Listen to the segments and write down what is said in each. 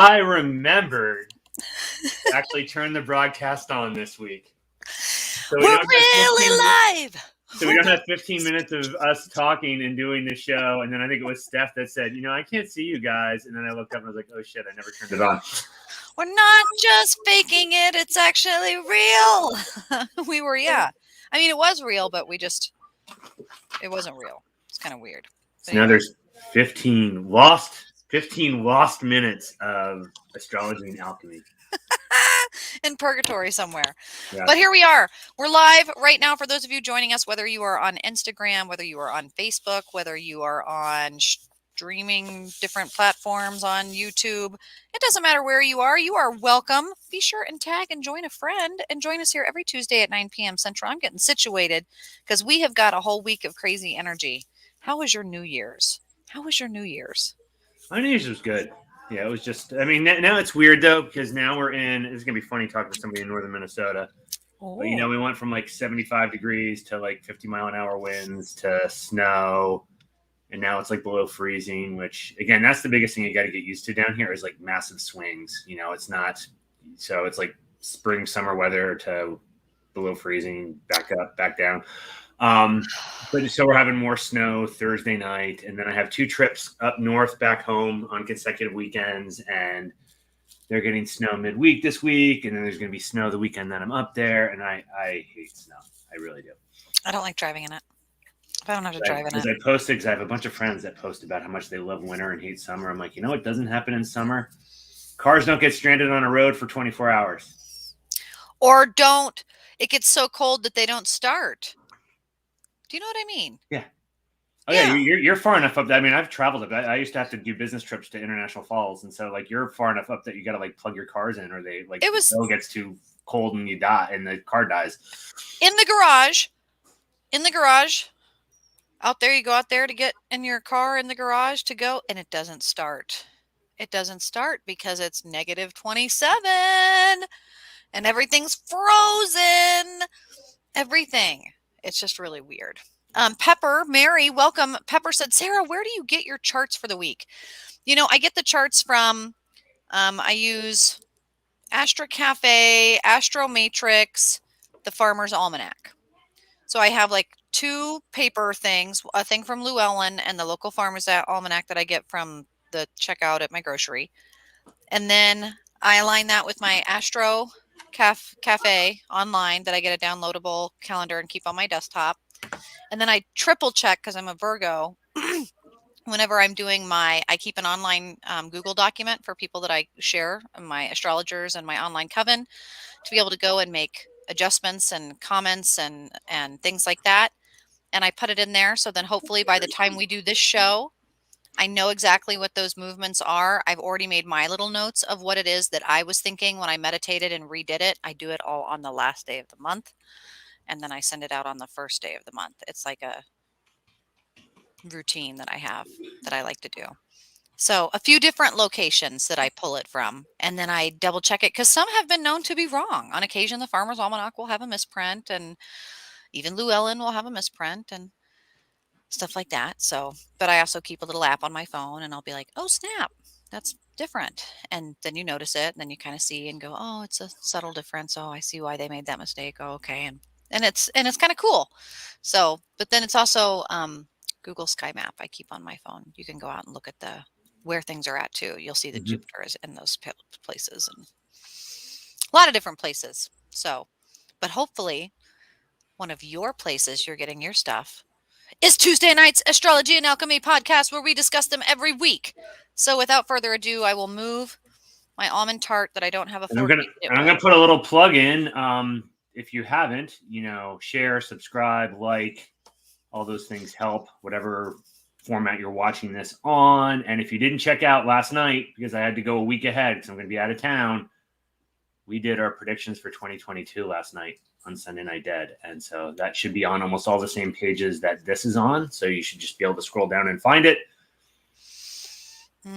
I remembered to actually turn the broadcast on this week. So we're really live. So we don't have 15 minutes of us talking and doing the show. And then I think it was Steph that said, I can't see you guys. And then I looked up and I was like, oh, shit, I never turned it on. We're not just faking it. It's actually real. I mean, it was real, but it wasn't real. It's kind of weird. So anyway. Now there's 15 lost minutes of Astrology and Alchemy. In purgatory somewhere. Yeah. But here we are. We're live right now for those of you joining us, whether you are on Instagram, whether you are on Facebook, whether you are on streaming different platforms on YouTube. It doesn't matter where you are welcome. Be sure and tag and join a friend and join us here every Tuesday at 9 p.m. Central. I'm getting situated because we have got a whole week of crazy energy. How was your New Year's? My New Year's was good. Yeah, it was just, now it's weird though, because now it's going to be funny talking to somebody in northern Minnesota. Oh. But, we went from like 75 degrees to like 50 mile an hour winds to snow. And now it's like below freezing, which again, that's the biggest thing you got to get used to down here is like massive swings. It's not, so it's like spring, summer weather to below freezing, back up, back down. But so we're having more snow Thursday night, and then I have 2 trips up north back home on consecutive weekends, and they're getting snow midweek this week, and then there's going to be snow the weekend that I'm up there, and I hate snow. I really do. I don't like driving in it. I don't have to drive in it. I posted, because I have a bunch of friends that post about how much they love winter and hate summer. I'm like, it doesn't happen in summer. Cars don't get stranded on a road for 24 hours. Or it gets so cold that they don't start. Do you know what I mean? Yeah. Oh yeah, you're far enough up. I've traveled up. I used to have to do business trips to International Falls, and so like you're far enough up that you got to like plug your cars in, or the snow gets too cold and you die, and the car dies. In the garage. Out there, you go out there to get in your car in the garage to go, and it doesn't start. It doesn't start because it's negative 27, and everything's frozen. Everything. It's just really weird. Mary, welcome. Pepper said, Sarah, where do you get your charts for the week? I get the charts from, I use Astro Cafe, Astro Matrix, the Farmer's Almanac. So I have like 2 paper things, a thing from Llewellyn and the local Farmer's Almanac that I get from the checkout at my grocery. And then I align that with my Astro Cafe online that I get a downloadable calendar and keep on my desktop. And then I triple check, because I'm a Virgo, whenever I'm doing I keep an online Google document for people that I share, my astrologers and my online coven, to be able to go and make adjustments and comments and things like that. And I put it in there. So then hopefully by the time we do this show, I know exactly what those movements are. I've already made my little notes of what it is that I was thinking when I meditated and redid it. I do it all on the last day of the month, and then I send it out on the first day of the month. It's like a routine that I have that I like to do. So a few different locations that I pull it from, and then I double check it, because some have been known to be wrong. On occasion, the Farmer's Almanac will have a misprint, and even Llewellyn will have a misprint, and stuff like that. So, but I also keep a little app on my phone, and I'll be like, oh, snap, that's different. And then you notice it, and then you kind of see and go, oh, it's a subtle difference. Oh, I see why they made that mistake. Oh, okay. And it's kind of cool. So, but then it's also Google Sky Map I keep on my phone. You can go out and look at where things are at too. You'll see that Jupiter is in those places, and a lot of different places. So, but hopefully one of your places you're getting your stuff is Tuesday night's Astrology and Alchemy podcast, where we discuss them every week. So without further ado, I will move my almond tart that I don't have a fork. I'm gonna put a little plug in. If you haven't, share, subscribe, like, all those things help, whatever format you're watching this on. And if you didn't check out last night, because I had to go a week ahead because I'm going to be out of town, we did our predictions for 2022 last night on Sunday Night Dead. And so that should be on almost all the same pages that this is on. So you should just be able to scroll down and find it.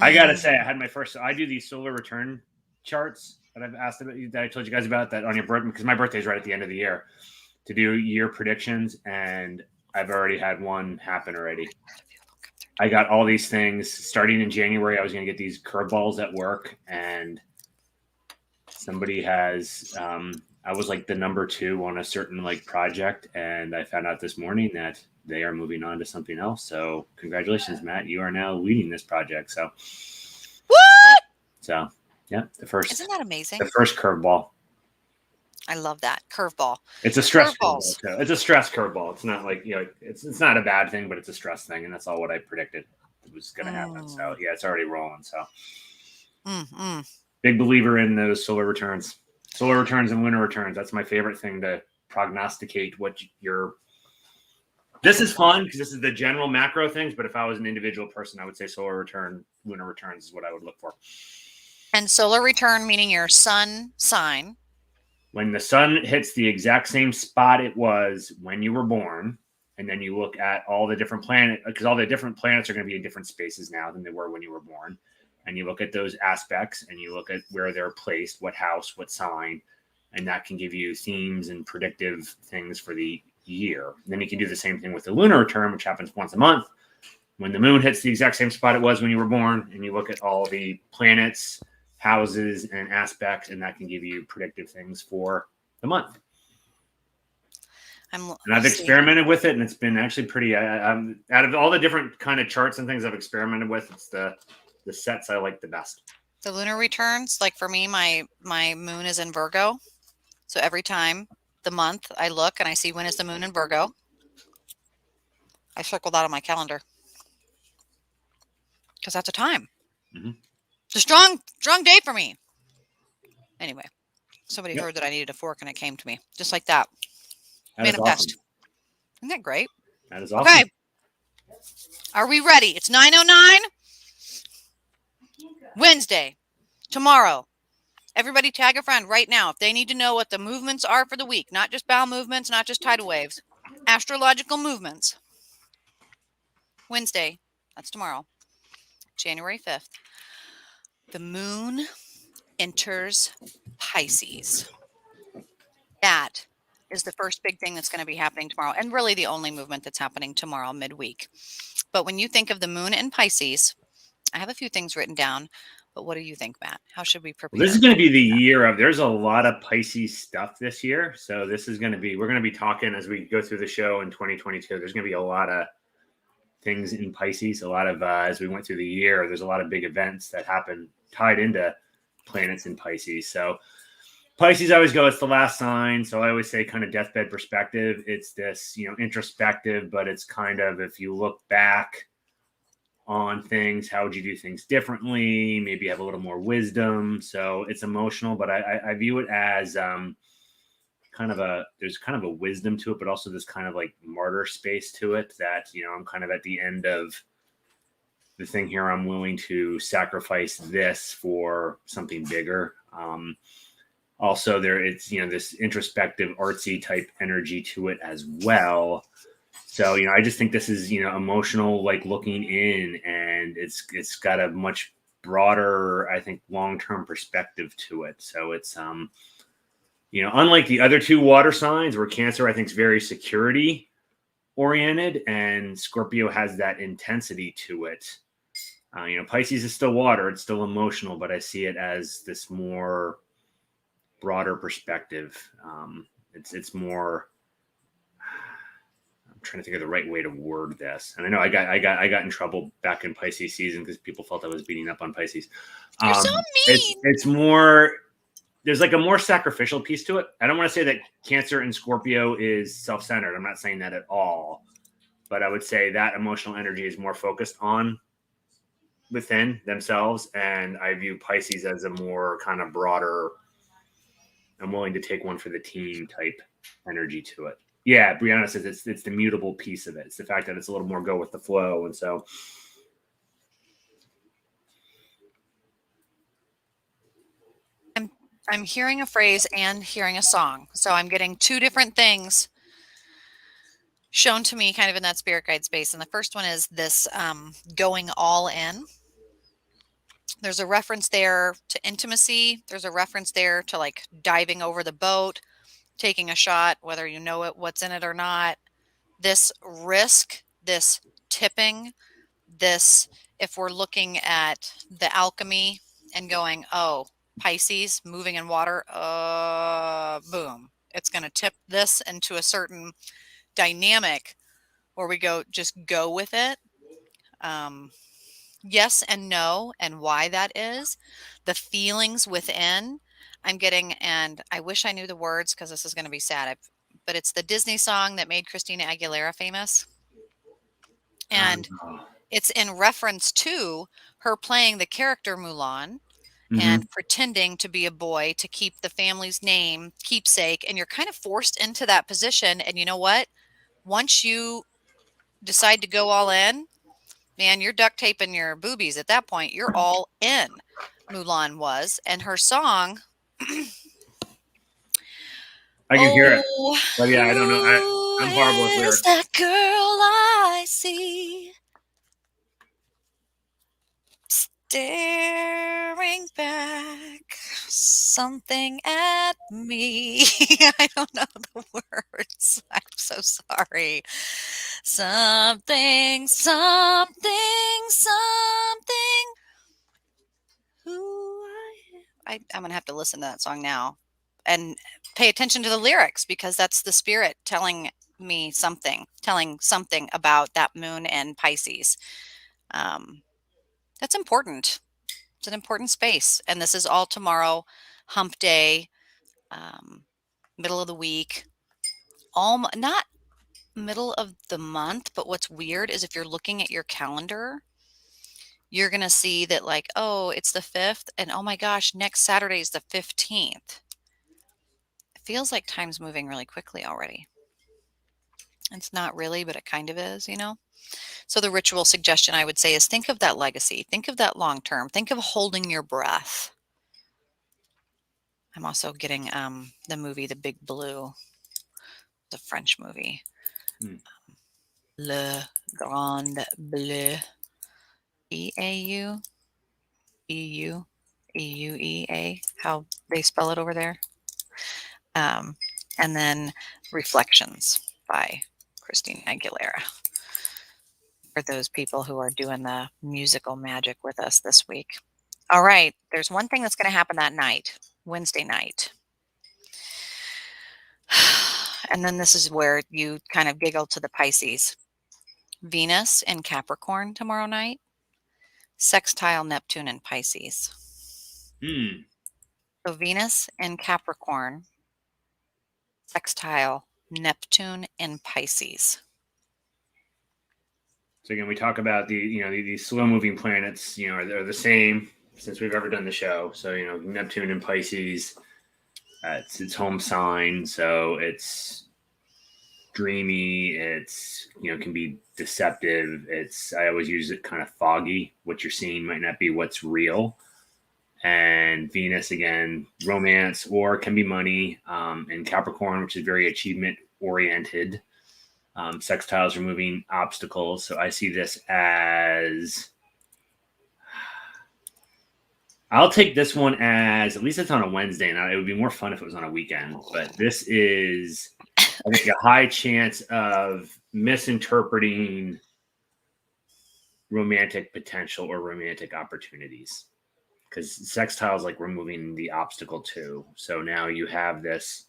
I got to say, I do these solar return charts that I've asked about, that I told you guys about, that on your birthday, because my birthday is right at the end of the year, to do year predictions. And I've already had one happen already. I got all these things starting in January. I was going to get these curveballs at work, and somebody has. I was like the number 2 on a certain like project, and I found out this morning that they are moving on to something else. So congratulations, Matt! You are now leading this project. So What? So yeah, Isn't that amazing? the first curveball. I love that curveball. It's a stress Curveballs. curveball too. It's a stress curveball. It's not like it's not a bad thing, but it's a stress thing, and that's all what I predicted was going to happen. So yeah, it's already rolling. So big believer in those solar returns and lunar returns. That's my favorite thing to prognosticate what your. This is fun because this is the general macro things, but if I was an individual person, I would say solar return, lunar returns is what I would look for. And solar return meaning your sun sign. When the sun hits the exact same spot it was when you were born, and then you look at all the different planets, because all the different planets are going to be in different spaces now than they were when you were born. And you look at those aspects and you look at where they're placed, what house, what sign, and that can give you themes and predictive things for the year. And then you can do the same thing with the lunar return, which happens once a month. When the moon hits the exact same spot it was when you were born, and you look at all the planets, houses, and aspects, and that can give you predictive things for the month. And I've experimented with it, and it's been actually pretty. Out of all the different kind of charts and things I've experimented with, it's the sets I like the best. The lunar returns, like for me, my moon is in Virgo, so every time the month I look and I see when is the moon in Virgo, I circle that on my calendar because that's a time. Mm-hmm. It's a strong day for me. Anyway, somebody heard that I needed a fork and it came to me just like that. Manifest. Awesome. Isn't that great? That is awesome. Okay. Are we ready? It's 9:09. Wednesday. Tomorrow. Everybody tag a friend right now if they need to know what the movements are for the week. Not just bowel movements, not just tidal waves. Astrological movements. Wednesday. That's tomorrow. January 5th. The moon enters Pisces. That is the first big thing that's going to be happening tomorrow, and really the only movement that's happening tomorrow midweek. But when you think of the moon in Pisces, I have a few things written down, but what do you think, Matt? How should we prepare? Well, this is going to be the year of, there's a lot of Pisces stuff this year. So this is going to be, we're going to be talking as we go through the show in 2022. There's going to be a lot of things in Pisces, a lot of, as we went through the year, there's a lot of big events that happen tied into planets in Pisces. So Pisces, I always go, it's the last sign. So I always say kind of deathbed perspective. It's this, introspective, but it's kind of, if you look back on things, how would you do things differently? Maybe have a little more wisdom. So it's emotional, but I view it as there's kind of a wisdom to it, but also this kind of like martyr space to it that, I'm kind of at the end of the thing here. I'm willing to sacrifice this for something bigger. Also there, it's, this introspective artsy type energy to it as well. So, I just think this is, emotional, like looking in, and it's got a much broader, I think, long-term perspective to it. So it's, unlike the other two water signs where Cancer, I think, is very security oriented and Scorpio has that intensity to it. Pisces is still water. It's still emotional, but I see it as this more broader perspective. It's more, I'm trying to think of the right way to word this. And I know I got in trouble back in Pisces season because people felt I was beating up on Pisces. You're so mean. It's more, there's like a more sacrificial piece to it. I don't want to say that Cancer and Scorpio is self-centered. I'm not saying that at all, but I would say that emotional energy is more focused on within themselves. And I view Pisces as a more kind of broader, I'm willing to take one for the team type energy to it. Yeah, Brianna says it's the mutable piece of it. It's the fact that it's a little more go with the flow. And so I'm hearing a phrase and hearing a song. So I'm getting two different things shown to me kind of in that spirit guide space. And the first one is this going all in. There's a reference there to intimacy. There's a reference there to like diving over the boat, taking a shot, whether you know what's in it or not. This risk, this tipping, this, if we're looking at the alchemy and going, oh, Pisces moving in water, boom, it's going to tip this into a certain dynamic where we just go with it. Yes and no, and why that is, the feelings within. I'm getting, and I wish I knew the words because this is going to be sad, but it's the Disney song that made Christina Aguilera famous. And it's in reference to her playing the character Mulan and pretending to be a boy to keep the family's name, keepsake, and you're kind of forced into that position. And you know what? Once you decide to go all in, man, you're duct taping your boobies at that point. You're all in. Mulan was, and her song. I can hear it. Oh, But yeah, I don't know. I'm horrible with who is lyrics. that girl I see? Staring back, something at me. I don't know the words. I'm so sorry. Something, something, something. Who I'm going to have to listen to that song now and pay attention to the lyrics because that's the spirit telling me something, telling something about that moon and Pisces. That's important. It's an important space. And this is all tomorrow, hump day, um, middle of the week, not middle of the month. But what's weird is if you're looking at your calendar, you're going to see that like, oh, it's the 5th. And oh my gosh, next Saturday is the 15th. It feels like time's moving really quickly already. It's not really, but it kind of is, So the ritual suggestion I would say is think of that legacy. Think of that long term. Think of holding your breath. I'm also getting the movie The Big Blue, the French movie. Le Grand Bleu. E-A-U. E-U. E-U-E-A. How they spell it over there. And then Reflections by Christina Aguilera. For those people who are doing the musical magic with us this week. All right. There's one thing that's going to happen that night, Wednesday night. And then this is where you kind of giggle to the Pisces. Venus in Capricorn tomorrow night. Sextile Neptune in Pisces. So Venus in Capricorn. Sextile Neptune in Pisces. So again, we talk about these slow moving planets, are the same since we've ever done the show. So Neptune and Pisces, it's its home sign, so it's dreamy. It's can be deceptive. I always use it kind of foggy. What you're seeing might not be what's real. And Venus again, romance or can be money. And Capricorn, which is very achievement oriented. Sextiles removing obstacles. So I see this as, I'll take this one as, at least it's on a Wednesday. Now it would be more fun if it was on a weekend, but this is, I think, a high chance of misinterpreting romantic potential or romantic opportunities, because sextiles like removing the obstacle too. So now you have this,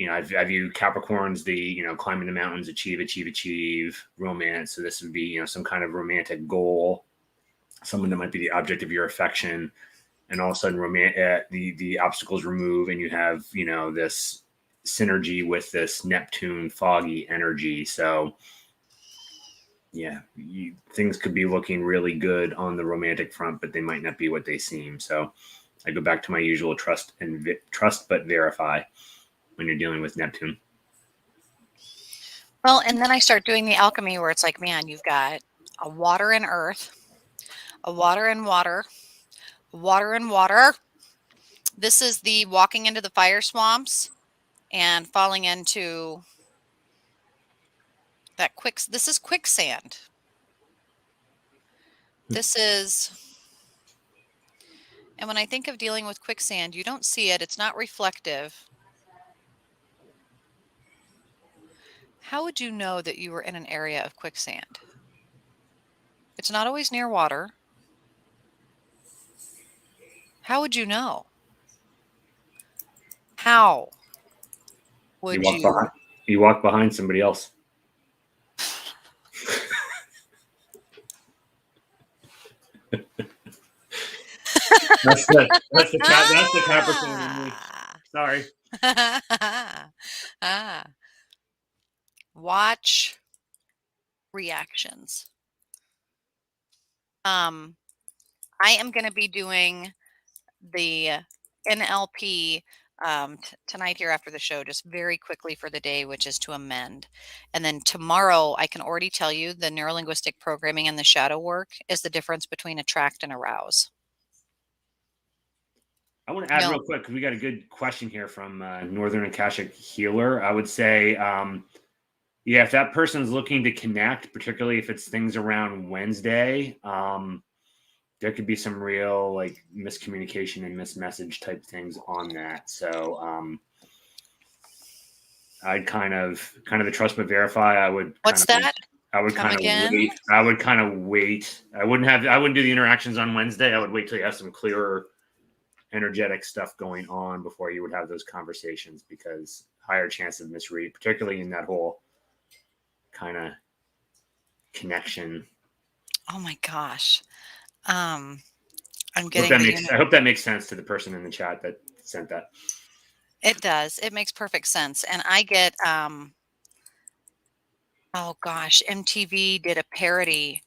I view Capricorn's the, climbing the mountains, achieve romance. So this would be, some kind of romantic goal, someone that might be the object of your affection. And all of a sudden the obstacles remove and you have, this synergy with this Neptune foggy energy. So yeah, things could be looking really good on the romantic front, but they might not be what they seem. So I go back to my usual trust but verify when you're dealing with Neptune. Well, and then I start doing the alchemy where it's like, man, you've got a water and earth, a water and water, water and water. This is the walking into the fire swamps and falling into that this is quicksand. This is, and when I think of dealing with quicksand, you don't see it. It's not reflective. How would you know that you were in an area of quicksand? It's not always near water. How would you know? How would you? You walk behind somebody else. That's the Capricorn in me. Sorry. Watch reactions. I am going to be doing the NLP tonight here after the show, just very quickly for the day, which is to amend. And then tomorrow, I can already tell you the neurolinguistic programming and the shadow work is the difference between attract and arouse. I want to add real quick because we got a good question here from Northern Akashic Healer. I would say, if that person's looking to connect, particularly if it's things around Wednesday, there could be some real like miscommunication and mismessage type things on that. So I'd kind of the trust but verify. I would. What's that? I would kind of wait. I would kind of wait. I wouldn't do the interactions on Wednesday. I would wait till you have some clearer energetic stuff going on before you would have those conversations, because higher chance of misread, particularly in that whole kind of connection. Oh my gosh. I'm getting. I hope that makes sense to the person in the chat that sent that. It does. It makes perfect sense. And I get, oh gosh, MTV did a parody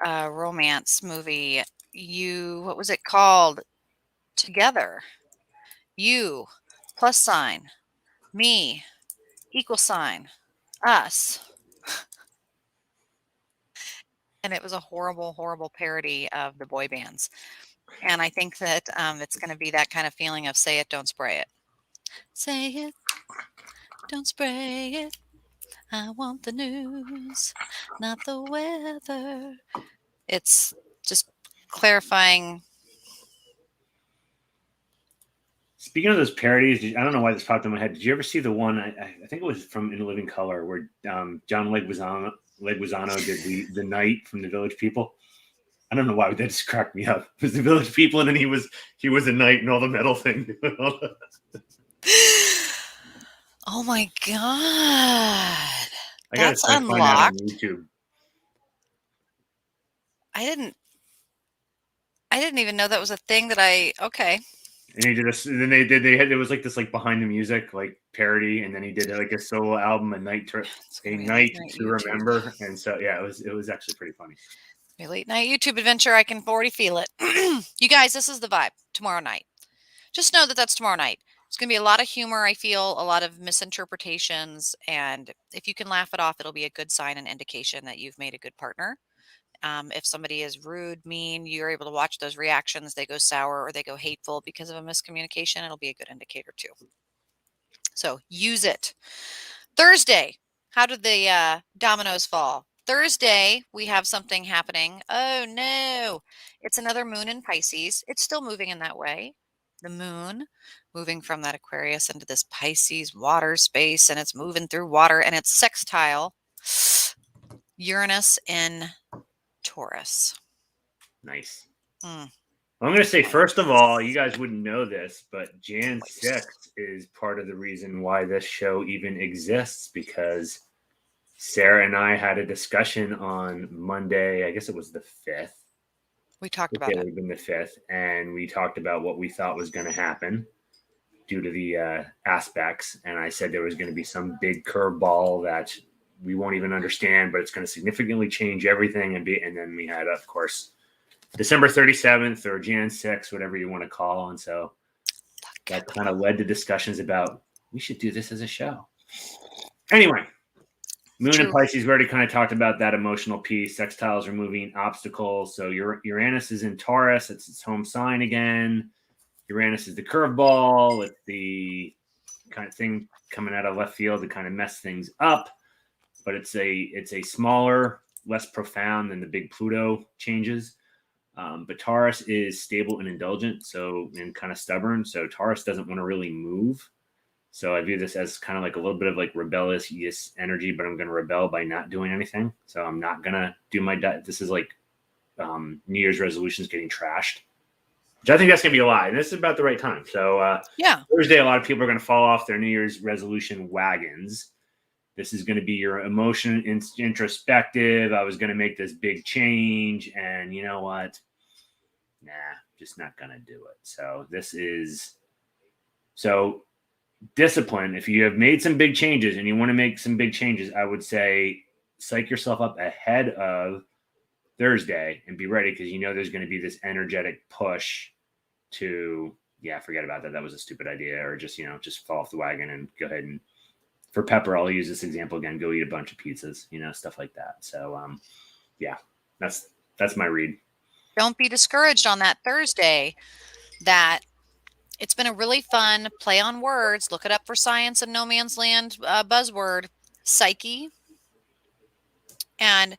romance movie. What was it called? Together. You, plus sign, me, equal sign, us. And it was a horrible, horrible parody of the boy bands. And I think that it's going to be that kind of feeling of say it, don't spray it. Say it, don't spray it. I want the news, not the weather. It's just clarifying. Speaking of those parodies, I don't know why this popped in my head. Did you ever see the one? I think it was from In Living Color, where John Leguizamo did the Knight from the Village People. I don't know why that just cracked me up. It was the Village People, and then he was a knight and all the metal thing. Oh my god! That's unlocked. On YouTube. I didn't even know that was a thing that okay. And he did it was like this like behind the music like parody, and then he did like a solo album, A Night to Remember. And so yeah, it was actually pretty funny. A late night YouTube adventure. I can already feel it. You guys, this is the vibe tomorrow night. Just know that that's tomorrow night. It's going to be a lot of humor, I feel, a lot of misinterpretations. And if you can laugh it off, it'll be a good sign and indication that you've made a good partner. If somebody is rude, mean, you're able to watch those reactions. They go sour or they go hateful because of a miscommunication. It'll be a good indicator too. So use it. Thursday. How did the dominoes fall? Thursday, we have something happening. Oh no, it's another moon in Pisces. It's still moving in that way. The moon moving from that Aquarius into this Pisces water space, and it's moving through water, and it's sextile Uranus in Taurus. Nice. I'm going to say, first of all, you guys wouldn't know this, but Jan 6th is part of the reason why this show even exists, because Sarah and I had a discussion on Monday. I guess it was the 5th. We talked about it. Been the 5th, and we talked about what we thought was going to happen due to the aspects. And I said there was going to be some big curveball that we won't even understand, but it's going to significantly change everything. And then we had, of course, December 37th or Jan 6th, whatever you want to call. And so that kind of led to discussions about we should do this as a show. Anyway, Moon and Pisces, we already kind of talked about that emotional piece. Sextiles are moving obstacles. So Uranus is in Taurus. It's its home sign again. Uranus is the curveball. It's the kind of thing coming out of left field to kind of mess things up. But it's a smaller, less profound than the big Pluto changes. But Taurus is stable and indulgent, and kind of stubborn. So Taurus doesn't want to really move. So I view this as kind of like a little bit of like rebellious energy, but I'm going to rebel by not doing anything. So I'm not going to do my diet. This is like New Year's resolutions getting trashed, which I think that's going to be a lot. And this is about the right time. So Yeah. Thursday, a lot of people are going to fall off their New Year's resolution wagons. This is going to be your emotion introspective. I was going to make this big change, and you know what? Nah, just not going to do it. So this is discipline. If you have made some big changes and you want to make some big changes, I would say psych yourself up ahead of Thursday and be ready, because you know there's going to be this energetic push to, forget about that. That was a stupid idea, or just fall off the wagon and go ahead and, for Pepper, I'll use this example again, go eat a bunch of pizzas, stuff like that. So that's my read. Don't be discouraged on that Thursday. That it's been a really fun play on words. Look it up for science and no man's land buzzword, psyche. And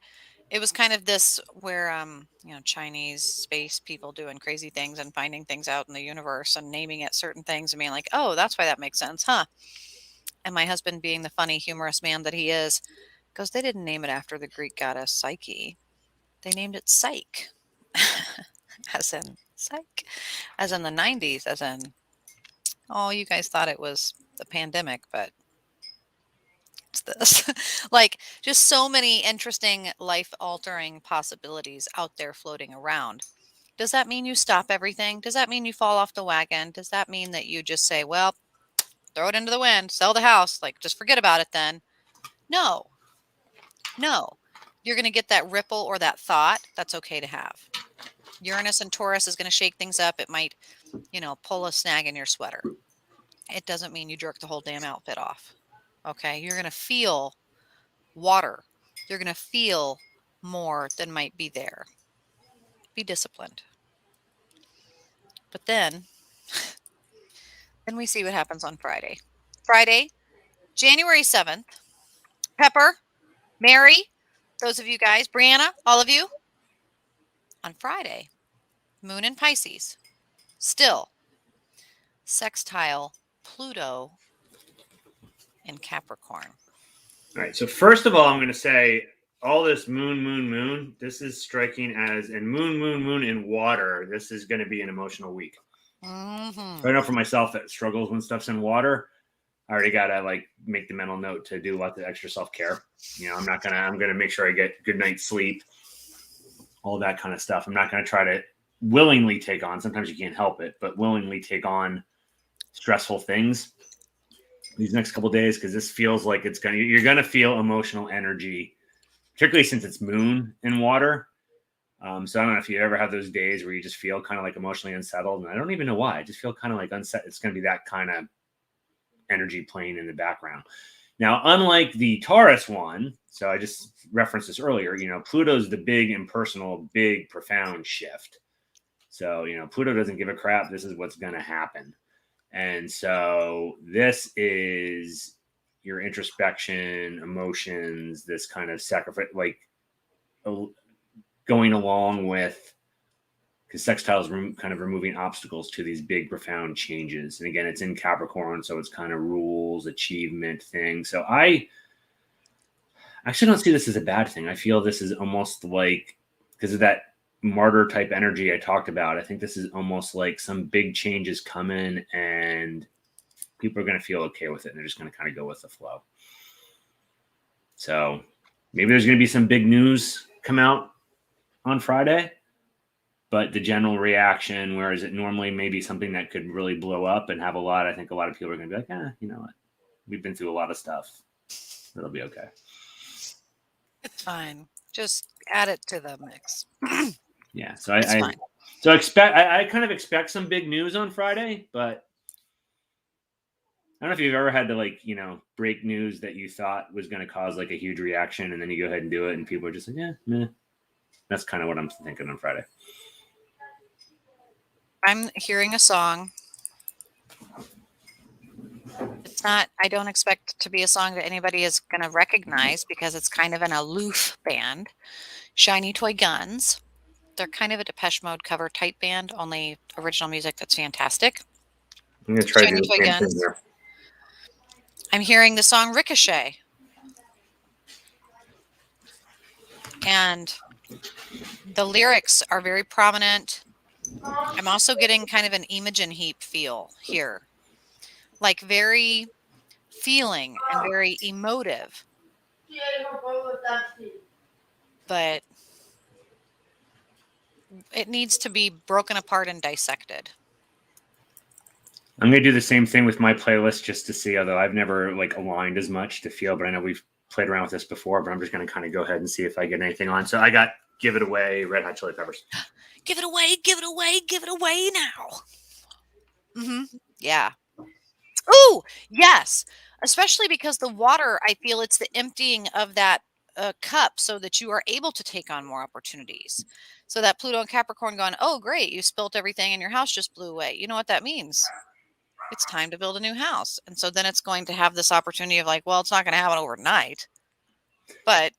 it was kind of this where, Chinese space people doing crazy things and finding things out in the universe and naming it certain things and being like, oh, that's why that makes sense, huh? And my husband, being the funny, humorous man that he is, goes, they didn't name it after the Greek goddess Psyche. They named it Psych. As in psych. As in the 90s. As in, oh, you guys thought it was the pandemic, but it's this. Like, just so many interesting life-altering possibilities out there floating around. Does that mean you stop everything? Does that mean you fall off the wagon? Does that mean that you just say, well, throw it into the wind, sell the house, like just forget about it then? No. You're going to get that ripple or that thought. That's okay to have. Uranus and Taurus is going to shake things up. It might, pull a snag in your sweater. It doesn't mean you jerk the whole damn outfit off. Okay. You're going to feel water. You're going to feel more than might be there. Be disciplined. But then we see what happens on Friday. Friday, January 7th. Pepper, Mary, those of you guys, Brianna, all of you. On Friday, Moon in Pisces. Still, sextile Pluto in Capricorn. All right. So first of all, I'm going to say all this moon, this is striking as, and moon in water. This is going to be an emotional week. Mm-hmm. I know for myself that struggles when stuff's in water. I already got to make the mental note to do a lot of extra self-care. I'm going to make sure I get good night's sleep, all that kind of stuff. I'm not going to try to willingly take on, sometimes you can't help it, but willingly take on stressful things these next couple of days, because this feels like you're going to feel emotional energy, particularly since it's moon in water. So I don't know if you ever have those days where you just feel kind of like emotionally unsettled, and I don't even know why. I just feel kind of like unset. It's going to be that kind of energy playing in the background. Now, unlike the Taurus one, so I just referenced this earlier, Pluto's the big impersonal, big profound shift. So, Pluto doesn't give a crap. This is what's going to happen. And so this is your introspection, emotions, this kind of sacrifice, going along with, because sextile is kind of removing obstacles to these big, profound changes. And again, it's in Capricorn, so it's kind of rules, achievement thing. So I actually don't see this as a bad thing. I feel this is almost like, because of that martyr type energy I talked about, I think this is almost like some big changes coming and people are going to feel okay with it. And they're just going to kind of go with the flow. So maybe there's going to be some big news come out on Friday. But the general reaction, whereas it normally may be something that could really blow up and have I think a lot of people are going to be like, you know what? We've been through a lot of stuff. It'll be okay. It's fine. Just add it to the mix. Yeah. So I kind of expect some big news on Friday, but I don't know if you've ever had to break news that you thought was going to cause a huge reaction, and then you go ahead and do it, and people are just like, yeah, meh. That's kind of what I'm thinking on Friday. I'm hearing a song. It's not, I don't expect it to be a song that anybody is going to recognize because it's kind of an aloof band. Shiny Toy Guns. They're kind of a Depeche Mode cover type band, only original music that's fantastic. I'm going to try Shiny to do Toy the same Guns. thing here. I'm hearing the song Ricochet. And the lyrics are very prominent. I'm also getting kind of an Imogen Heap feel here, like very feeling and very emotive. But it needs to be broken apart and dissected. I'm gonna do the same thing with my playlist just to see, although I've never like aligned as much to feel, but I know we've played around with this before, but I'm just gonna kind of go ahead and see if I get anything on. So I got Give It Away, Red Hot Chili Peppers. Give it away, give it away, give it away now. Yeah. Oh, yes. Especially because the water, I feel it's the emptying of that cup so that you are able to take on more opportunities. So that Pluto and Capricorn going, oh, great, you spilt everything and your house just blew away. You know what that means? It's time to build a new house. And so then it's going to have this opportunity of like, well, it's not going to happen overnight. But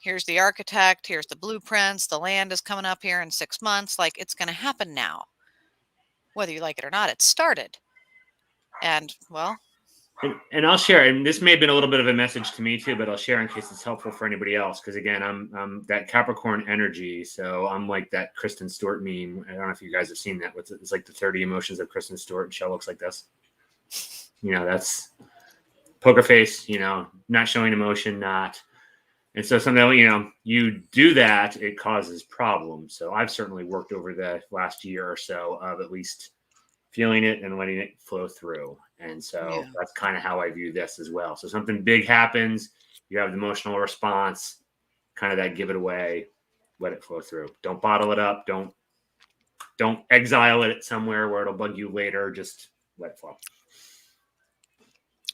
here's the architect, here's the blueprints, the land is coming up here in 6 months. Like it's going to happen now. Whether you like it or not, it started. And well, and I'll share. And this may have been a little bit of a message to me too, but I'll share in case it's helpful for anybody else. Because again, I'm that Capricorn energy, so I'm like that Kristen Stewart meme. I don't know if you guys have seen that. It's like the 30 emotions of Kristen Stewart, and she looks like this. You know, that's poker face. You know, not showing emotion, not. And so something, you know, you do that, it causes problems. So I've certainly worked over the last year or so of at least feeling it and letting it flow through. And so that's kind of how I view this as well. So something big happens, you have the emotional response, kind of that give it away, let it flow through. Don't bottle it up. Don't exile it somewhere where it'll bug you later. Just let it flow.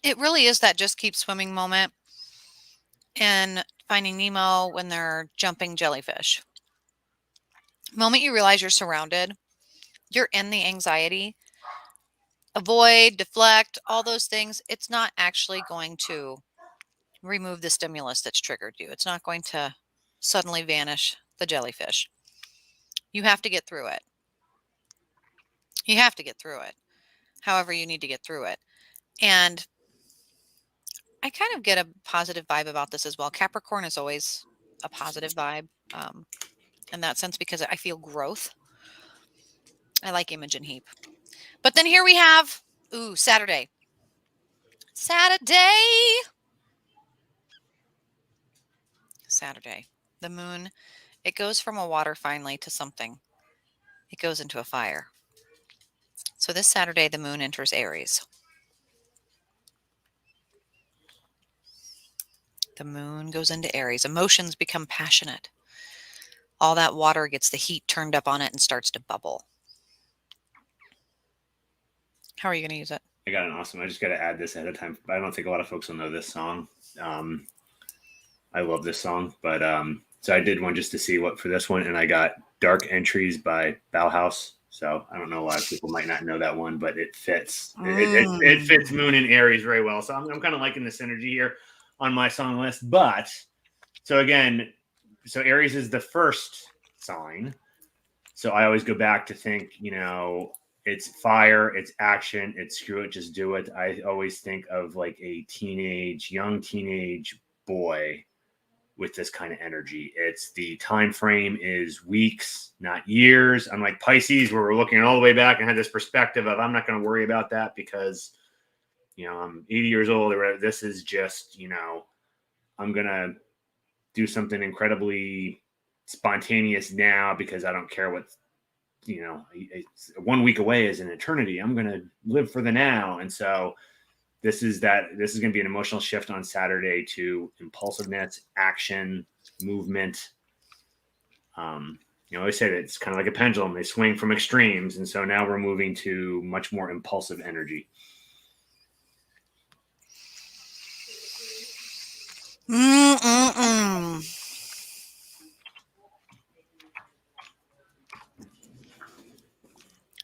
it really is that just keep swimming moment in Finding Nemo when they're jumping jellyfish. Moment you realize you're surrounded, you're in the anxiety. Avoid, deflect, all those things. It's not actually going to remove the stimulus that's triggered you. It's not going to suddenly vanish the jellyfish. You have to get through it. You have to get through it. However, you need to get through it. And I kind of get a positive vibe about this as well. Capricorn is always a positive vibe in that sense because I feel growth. I like Imogen Heap. But then here we have, Saturday. Saturday. The moon, it goes from a water finally to something. It goes into a fire. So this Saturday, the moon enters Aries. The moon goes into Aries. Emotions become passionate. All that water gets the heat turned up on it and starts to bubble. How are you going to use it? I got an awesome. I just got to add this ahead of time. I don't think a lot of folks will know this song. I love this song, but so I did one just to see what for this one, and I got Dark Entries by Bauhaus. So I don't know, a lot of people might not know that one, but it fits. It fits Moon and Aries very well. So I'm kind of liking this energy here on my song list. But so again, so Aries is the first sign. So I always go back to think, you know, it's fire, it's action, it's screw it, just do it. I always think of like a young teenage boy with this kind of energy. It's the time frame is weeks, not years. Unlike Pisces, where we're looking all the way back and had this perspective of I'm not going to worry about that because, you know, I'm 80 years old or whatever. This is just, you know, I'm going to do something incredibly spontaneous now because I don't care what, you know, it's 1 week away is an eternity. I'm going to live for the now. And so this is going to be an emotional shift on Saturday to impulsiveness, action, movement. You know, I always say that it's kind of like a pendulum. They swing from extremes. And so now we're moving to much more impulsive energy.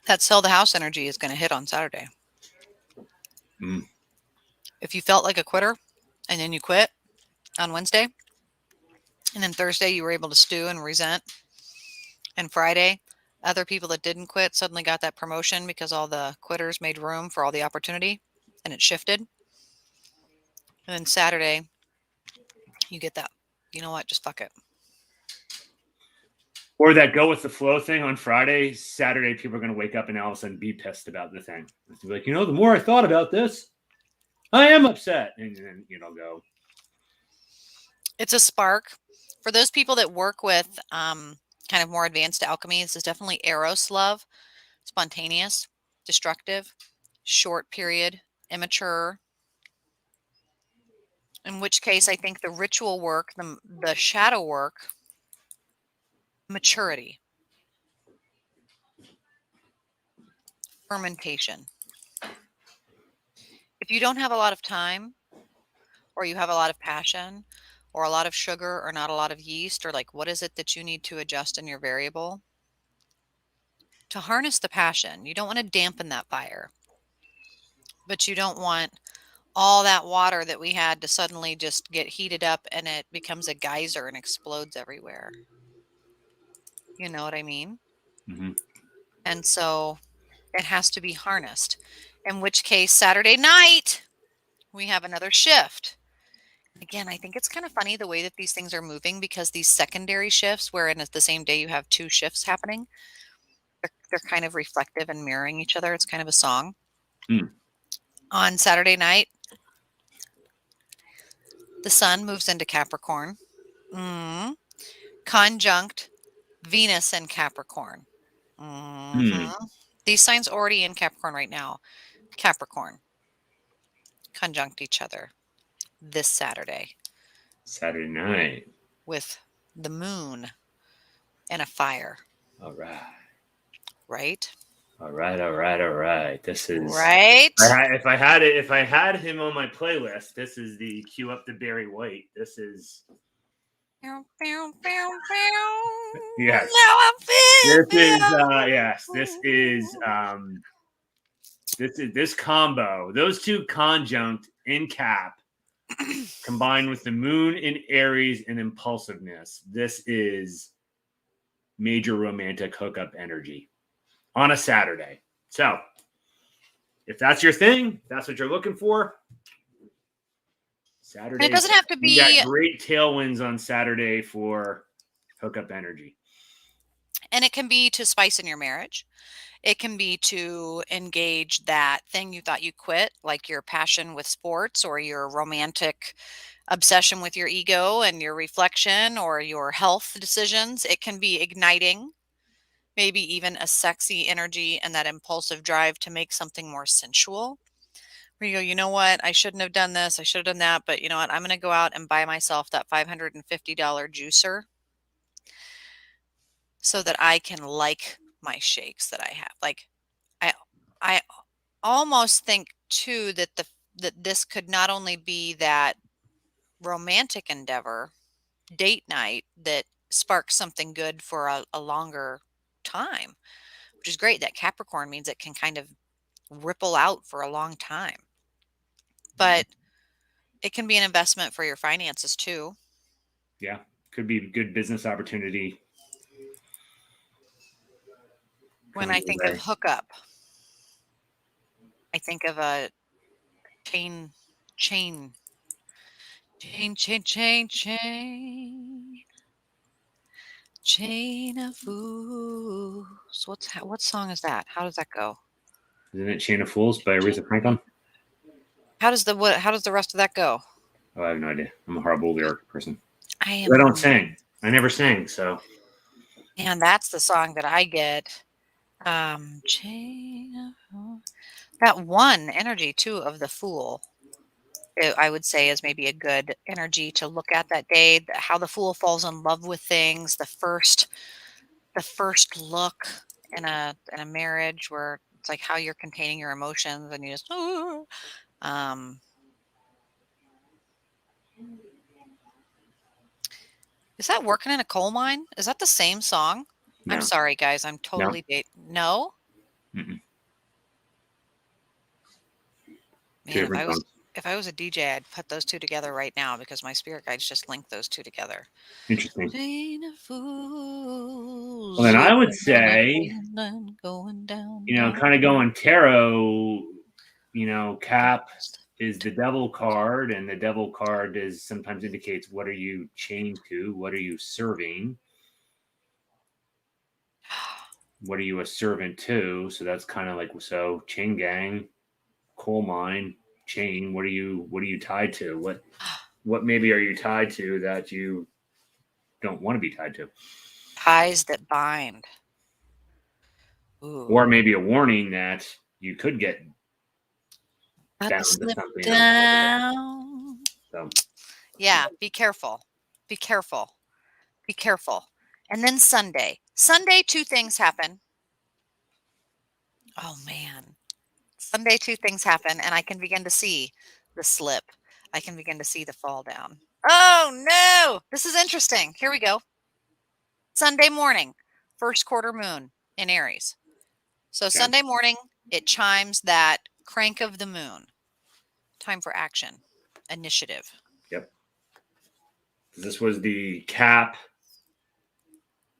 That sell the house energy is going to hit on Saturday. If you felt like a quitter and then you quit on Wednesday, and then Thursday you were able to stew and resent, and Friday, other people that didn't quit suddenly got that promotion because all the quitters made room for all the opportunity and it shifted. And then Saturday, you get that, you know what, just fuck it. Or that go with the flow thing on Friday. Saturday, people are going to wake up and all of a sudden be pissed about the thing. Be like, the more I thought about this, I am upset. And then, go. It's a spark. For those people that work with kind of more advanced alchemy, this is definitely Eros love, spontaneous, destructive, short period, immature. In which case, I think the ritual work, the shadow work, maturity, fermentation. If you don't have a lot of time, or you have a lot of passion, or a lot of sugar, or not a lot of yeast, or like what is it that you need to adjust in your variable? To harness the passion, you don't want to dampen that fire, but you don't want all that water that we had to suddenly just get heated up and it becomes a geyser and explodes everywhere. You know what I mean? Mm-hmm. And so it has to be harnessed, in which case Saturday night, we have another shift. Again, I think it's kind of funny the way that these things are moving, because these secondary shifts, wherein at the same day you have two shifts happening, they're kind of reflective and mirroring each other. It's kind of a song. On Saturday night, the sun moves into Capricorn, conjunct Venus and Capricorn. These signs already in Capricorn right now. Capricorn conjunct each other this Saturday. Saturday night. With the moon and a fire. All right. Right? All right. This is right. If I had him on my playlist, this is the cue up to Barry White. This is yes. This combo. Those two conjunct in Cap, combined with the moon in Aries and impulsiveness. This is major romantic hookup energy on a Saturday. So, if that's your thing, if that's what you're looking for, Saturday. And it doesn't have to be. You got great tailwinds on Saturday for hookup energy. And it can be to spice in your marriage. It can be to engage that thing you thought you quit, like your passion with sports or your romantic obsession with your ego and your reflection or your health decisions. It can be igniting maybe even a sexy energy and that impulsive drive to make something more sensual. Where you go, you know what? I shouldn't have done this. I should have done that. But you know what? I'm going to go out and buy myself that $550 juicer so that I can like my shakes that I have. Like I almost think too that that this could not only be that romantic endeavor, date night, that sparks something good for a longer time, which is great. That Capricorn means it can kind of ripple out for a long time. But it can be an investment for your finances too. Yeah, could be a good business opportunity. When I think of hookup, I think of a chain of fools. What song is that? How does that go? Isn't it Chain of Fools by Aretha Franklin? How does the rest of that go? Oh, I have no idea. I'm a horrible lyric person. I don't sing. I never sang, so. And that's the song that I get. That one energy too of the Fool, I would say, is maybe a good energy to look at that day. How the Fool falls in love with things. The first look in a marriage, where it's like how you're containing your emotions and you just is that Working in a Coal Mine? Is that the same song? No. I'm sorry, guys. I'm totally no. Mm-mm. Man, if I was a DJ, I'd put those two together right now, because my spirit guides just linked those two together. Interesting. Well, then I would say, going down, kind of going tarot, Cap is the devil card, and the devil card is sometimes indicates what are you chained to, what are you serving, what are you a servant to. So that's kind of like, so chain gang, coal mine, chain. What are you tied to? What maybe are you tied to that you don't want to be tied to? Ties that bind. Ooh. Or maybe a warning that you could get Got to down to slip something else. down. So Yeah, be careful. Be careful. Be careful. And then Sunday. Sunday, two things happen. Oh, man. Sunday, two things happen, and I can begin to see the slip. I can begin to see the fall down. Oh, no. This is interesting. Here we go. Sunday morning, first quarter moon in Aries. So okay. Sunday morning, it chimes that crank of the moon. Time for action, initiative. Yep. This was the Cap.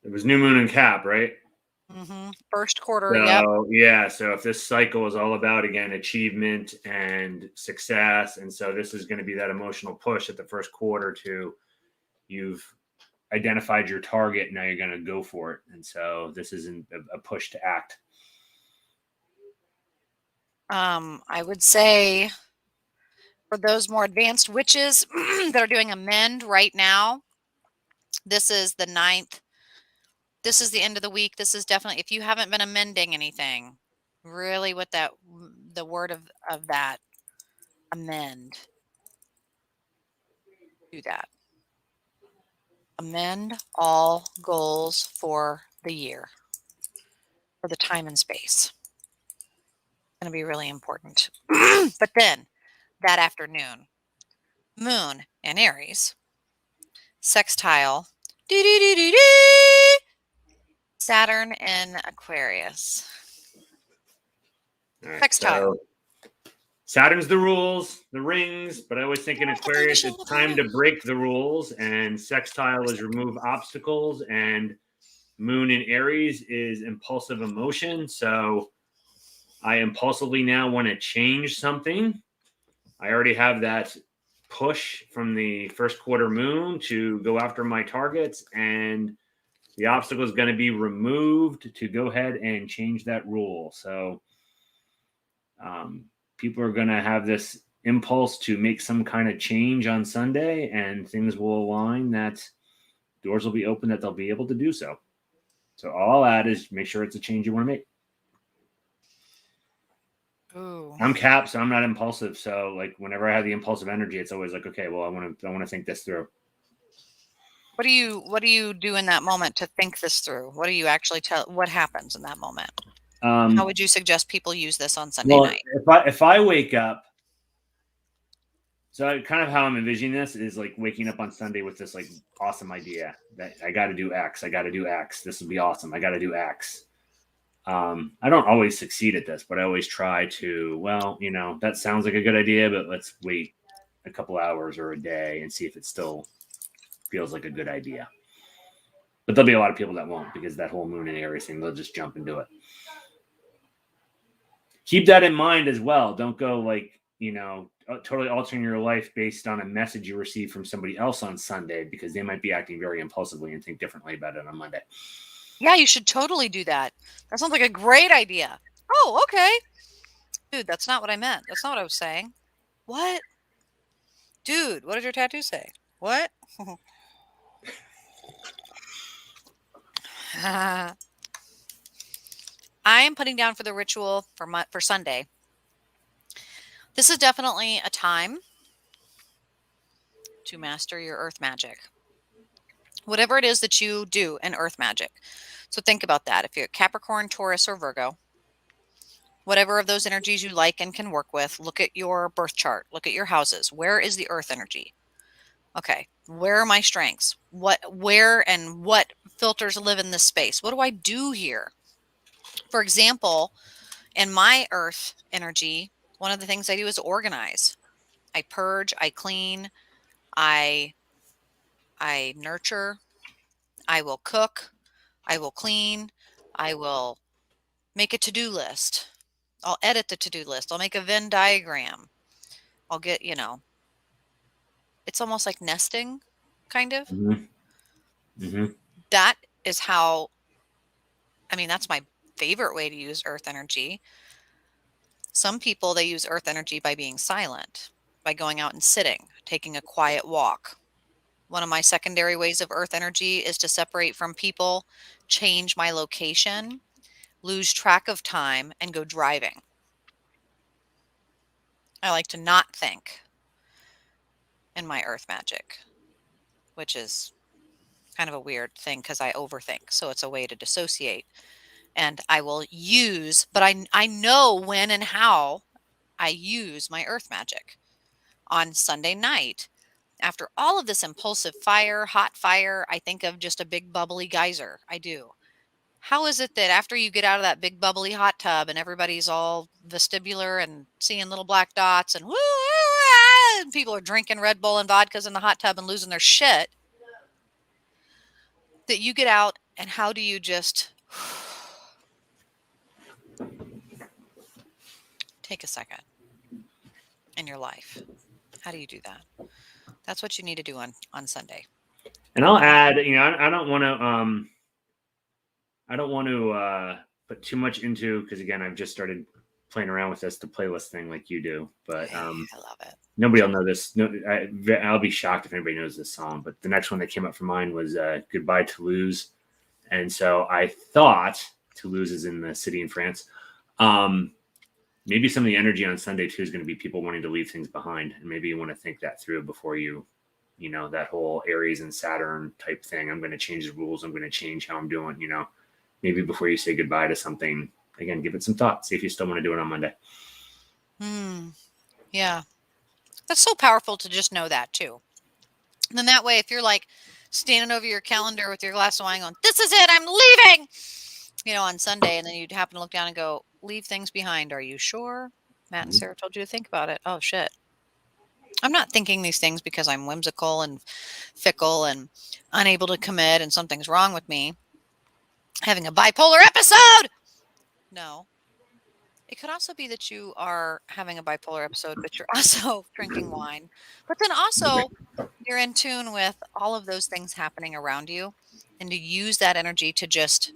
It was new moon and Cap, right? First quarter, yep. So yeah, so if this cycle is all about again achievement and success, and so this is going to be that emotional push at the first quarter to you've identified your target, now you're going to go for it, and so this isn't a push to act. I would say for those more advanced witches that are doing a mend right now, this is the 9th. This is the end of the week. This is definitely, if you haven't been amending anything, really with that, the word of that, amend. Do that. Amend all goals for the year, for the time and space. Going to be really important. But then that afternoon, moon in Aries, sextile, Saturn in Aquarius. Right, Sextile. so Saturn's the rules, the rings, but I always think in Aquarius it's time to break the rules, and sextile is remove obstacles, and moon in Aries is impulsive emotion. So I impulsively now want to change something. I already have that push from the first quarter moon to go after my targets, and the obstacle is going to be removed to go ahead and change that rule. So people are going to have this impulse to make some kind of change on Sunday, and things will align that doors will be open that they'll be able to do so. So all I'll add is make sure it's a change you want to make. Ooh. I'm Cap, so I'm not impulsive. So like whenever I have the impulsive energy, it's always like, okay, well, I want to think this through. What do you do in that moment to think this through? What do you actually tell? What happens in that moment? How would you suggest people use this on Sunday night? If I wake up, so kind of how I'm envisioning this is like waking up on Sunday with this like awesome idea that I got to do X. I got to do X. This will be awesome. I got to do X. I don't always succeed at this, but I always try to, well, that sounds like a good idea, but let's wait a couple hours or a day and see if it still feels like a good idea. But there'll be a lot of people that won't, because that whole moon and Aries thing, they'll just jump and do it. Keep that in mind as well. Don't go like, totally altering your life based on a message you receive from somebody else on Sunday, because they might be acting very impulsively and think differently about it on Monday. Yeah, you should totally do that. That sounds like a great idea. Oh, okay. Dude, that's not what I meant. That's not what I was saying. What? Dude, what did your tattoo say? What? I am putting down for the ritual for Sunday. This is definitely a time to master your earth magic. Whatever it is that you do in earth magic. So think about that. If you're Capricorn, Taurus, or Virgo, whatever of those energies you like and can work with, look at your birth chart. Look at your houses. Where is the earth energy? Okay, where are my strengths? Where and what filters live in this space? What do I do here? For example, in my earth energy, one of the things I do is organize. I purge, I clean, I nurture, I will cook, I will clean, I will make a to-do list. I'll edit the to-do list. I'll make a Venn diagram. I'll get, it's almost like nesting, kind of. That is how, that's my favorite way to use earth energy. Some people, they use earth energy by being silent, by going out and sitting, taking a quiet walk. One of my secondary ways of earth energy is to separate from people, change my location, lose track of time, and go driving. I like to not think in my earth magic, which is kind of a weird thing because I overthink. So it's a way to dissociate. And I will use, but I know when and how I use my earth magic. On Sunday night, after all of this impulsive fire, hot fire, I think of just a big bubbly geyser. I do. How is it that after you get out of that big bubbly hot tub and everybody's all vestibular and seeing little black dots and woo, and people are drinking Red Bull and vodkas in the hot tub and losing their shit, that you get out and how do you just take a second in your life? How do you do that? That's what you need to do on Sunday. And I'll add, I don't want to put too much into, because again, I've just started playing around with the playlist thing like you do, but I love it. Nobody will know this. No, I'll be shocked if anybody knows this song, but the next one that came up for mine was Goodbye Toulouse. And so I thought Toulouse is in the city in France. Maybe some of the energy on Sunday too is going to be people wanting to leave things behind. And maybe you want to think that through before that whole Aries and Saturn type thing. I'm going to change the rules. I'm going to change how I'm doing, maybe before you say goodbye to something, again, give it some thought. See if you still want to do it on Monday. Yeah. That's so powerful to just know that too. And then that way, if you're like standing over your calendar with your glass of wine going, this is it, I'm leaving, on Sunday, and then you'd happen to look down and go, leave things behind. Are you sure? Matt and Sarah told you to think about it. Oh, shit. I'm not thinking these things because I'm whimsical and fickle and unable to commit and something's wrong with me. Having a bipolar episode. No. It could also be that you are having a bipolar episode, but you're also drinking wine. But then also you're in tune with all of those things happening around you, and to use that energy to just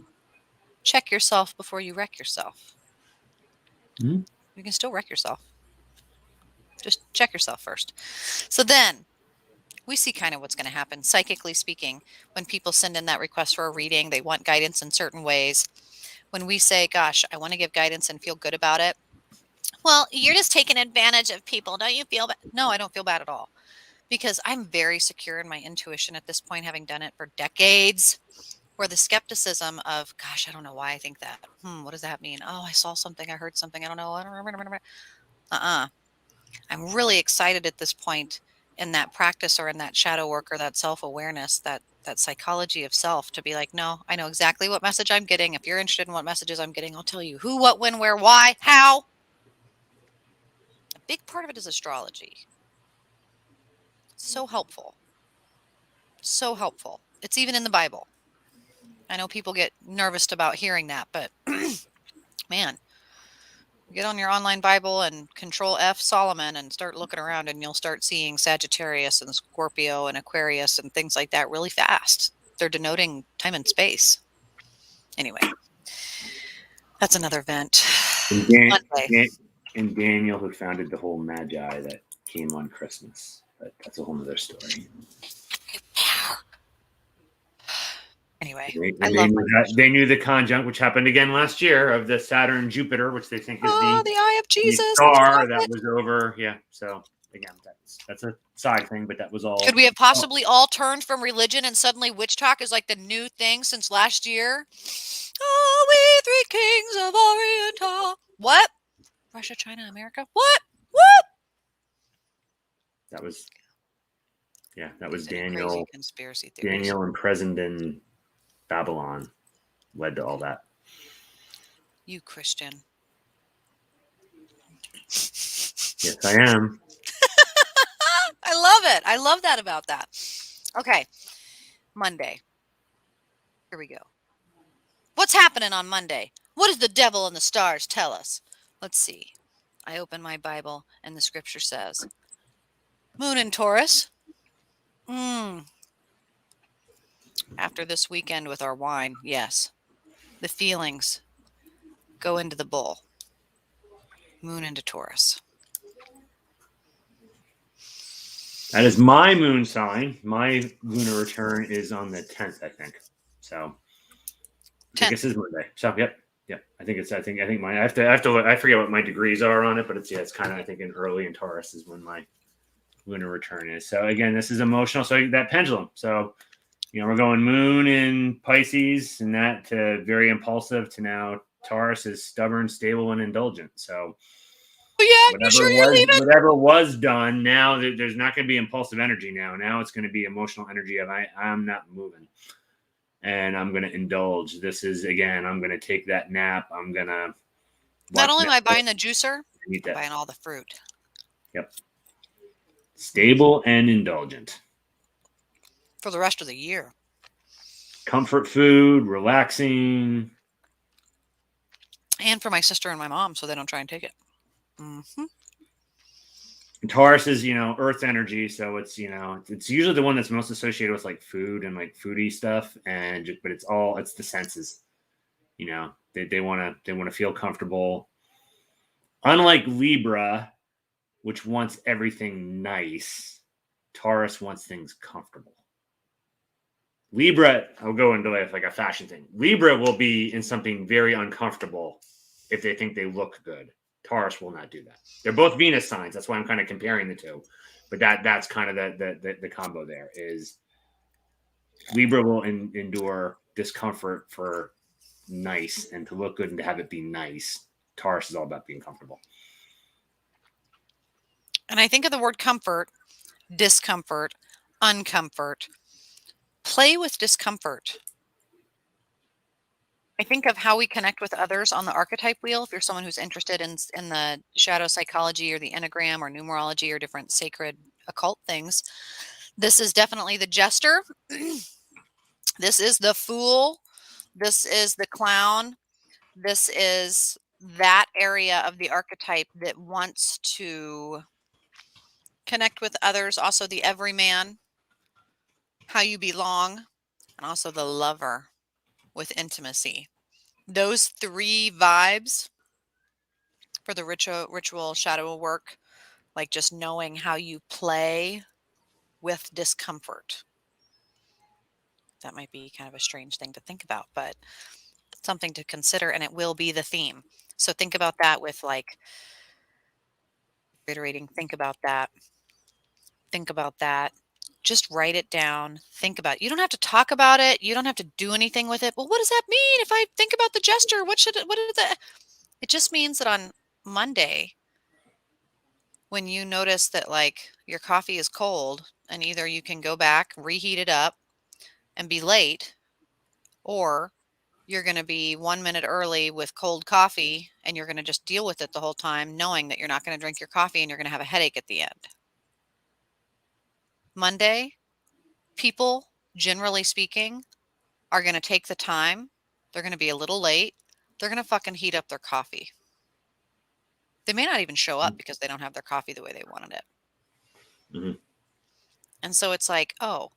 check yourself before you wreck yourself. You can still wreck yourself. Just check yourself first. So then we see kind of what's going to happen, psychically speaking, when people send in that request for a reading. They want guidance in certain ways. When we say, gosh, I want to give guidance and feel good about it. Well, you're just taking advantage of people. Don't you feel bad? No, I don't feel bad at all, because I'm very secure in my intuition at this point, having done it for decades, where the skepticism of, gosh, I don't know why I think that. What does that mean? Oh, I saw something. I heard something. I don't know. I don't remember. I'm really excited at this point in that practice or in that shadow work or that self-awareness, that psychology of self, to be like, no, I know exactly what message I'm getting. If you're interested in what messages I'm getting, I'll tell you who, what, when, where, why, how. A big part of it is astrology. So helpful. So helpful. It's even in the Bible. I know people get nervous about hearing that, but man, get on your online Bible and Control F Solomon and start looking around, and you'll start seeing Sagittarius and Scorpio and Aquarius and things like that really fast. They're denoting time and space. Anyway, that's another event. And Daniel, who founded the whole Magi that came on Christmas. But that's a whole other story. Anyway, they knew the conjunct, which happened again last year, of the Saturn Jupiter, which they think is the eye of Jesus, the star that was over. Yeah. So again, that's a side thing, but that was all. Could we have possibly all turned from religion and suddenly witch talk is like the new thing since last year? Oh, we three kings of Oriental. What? Russia, China, America? What? That was Daniel. Crazy conspiracy theories. Daniel imprisoned in Babylon led to all that. You Christian. Yes, I am. I love it. I love that about that. Okay. Monday. Here we go. What's happening on Monday? What does the devil and the stars tell us? Let's see. I open my Bible and the scripture says, Moon in Taurus. After this weekend with our wine, yes. The feelings go into the bull. Moon into Taurus. That is my moon sign. My lunar return is on the 10th, I think. So I think this is Monday. So yep. I think my I have to look, I forget what my degrees are on it, but it's kind of I think in early in Taurus is when my lunar return is. So again, this is emotional. So that pendulum. So we're going moon in Pisces and that to very impulsive to now Taurus is stubborn, stable, and indulgent. So you sure you're leaving? whatever was done, now there's not going to be impulsive energy now. Now it's going to be emotional energy of I'm not moving. And I'm going to indulge. This is, again, I'm going to take that nap. I'm going to not only am I buying the juicer, I'm that. buying all the fruit. Yep. Stable and indulgent. For the rest of the year. Comfort food, relaxing. And for my sister and my mom, so they don't try and take it. Mm-hmm. Taurus is, earth energy. So it's, it's usually the one that's most associated with like food and like foodie stuff. But it's the senses, they want to feel comfortable. Unlike Libra, which wants everything nice, Taurus wants things comfortable. Libra, I'll go into it like a fashion thing. Libra will be in something very uncomfortable if they think they look good. Taurus will not do that. They're both Venus signs. That's why I'm kind of comparing the two. But that's kind of the combo there is Libra will endure discomfort for nice and to look good and to have it be nice. Taurus is all about being comfortable. And I think of the word comfort, discomfort, uncomfort. Play with discomfort. I think of how we connect with others on the archetype wheel. If you're someone who's interested in the shadow psychology or the Enneagram or numerology or different sacred occult things, this is definitely the jester. This is the fool. This is the clown. This is that area of the archetype that wants to connect with others. Also the everyman, how you belong, and also the lover with intimacy. Those three vibes for the ritual shadow work, like just knowing how you play with discomfort. That might be kind of a strange thing to think about, but something to consider, and it will be the theme. So think about that with like reiterating, think about that. Think about that. Just write it down. Think about it. You don't have to talk about it. You don't have to do anything with it. Well, what does that mean? If I think about the gesture, what is that? It just means that on Monday, when you notice that like your coffee is cold and either you can go back, reheat it up and be late, or you're going to be 1 minute early with cold coffee and you're going to just deal with it the whole time, knowing that you're not going to drink your coffee and you're going to have a headache at the end. Monday, people, generally speaking, are going to take the time. They're going to be a little late. They're going to fucking heat up their coffee. They may not even show up because they don't have their coffee the way they wanted it. Mm-hmm. And so it's like, oh,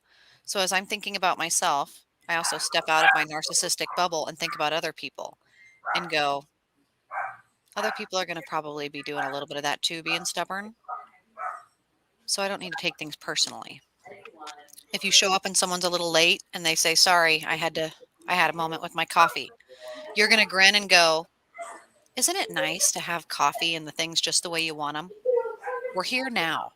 so as I'm thinking about myself, I also step out of my narcissistic bubble and think about other people and go, other people are going to probably be doing a little bit of that too, being stubborn. So I don't need to take things personally. If you show up and someone's a little late and they say, sorry, I had a moment with my coffee, you're going to grin and go, isn't it nice to have coffee and the things just the way you want them? We're here now.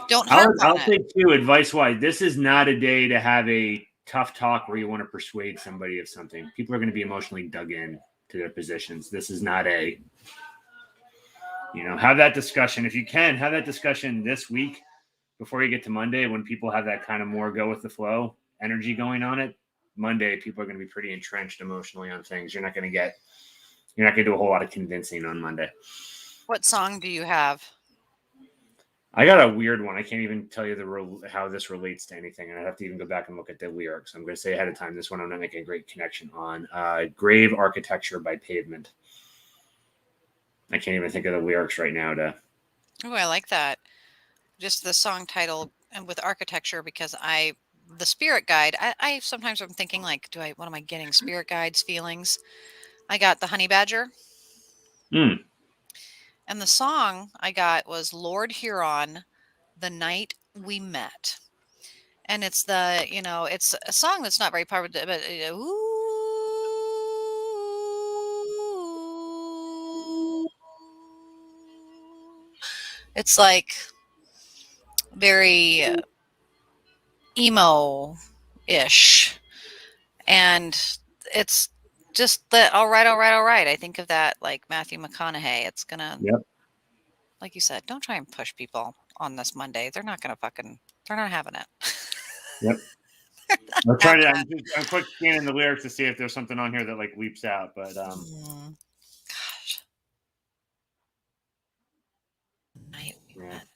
Don't harp on I'll it. say too, advice-wise, this is not a day to have a tough talk where you want to persuade somebody of something. People are going to be emotionally dug in to their positions. This is not a, have that discussion. If you can, have that discussion this week before you get to Monday when people have that kind of more go with the flow energy going on it. Monday, people are going to be pretty entrenched emotionally on things. You're not going to do a whole lot of convincing on Monday. What song do you have? I got a weird one. I can't even tell you how this relates to anything. And I have to even go back and look at the lyrics. I'm going to say ahead of time, this one I'm not making a great connection on. Grave Architecture by Pavement. I can't even think of the lyrics right now. Oh, I like that. just the song title and with architecture because the spirit guide, I sometimes I'm thinking like, what am I getting? Spirit guides feelings. I got the honey badger. Mm. And the song I got was Lord Huron, The Night We Met. And it's it's a song that's not very popular, but ooh, it's like very emo-ish. And it's just the all right, all right, all right. I think of that like Matthew McConaughey. It's gonna, Yep. like you said, don't try and push people on this Monday. They're not gonna they're not having it. Yep. I'm trying Having to. it. I'm quick scanning the lyrics to see if there's something on here that like leaps out. But Gosh. Night we yeah, met.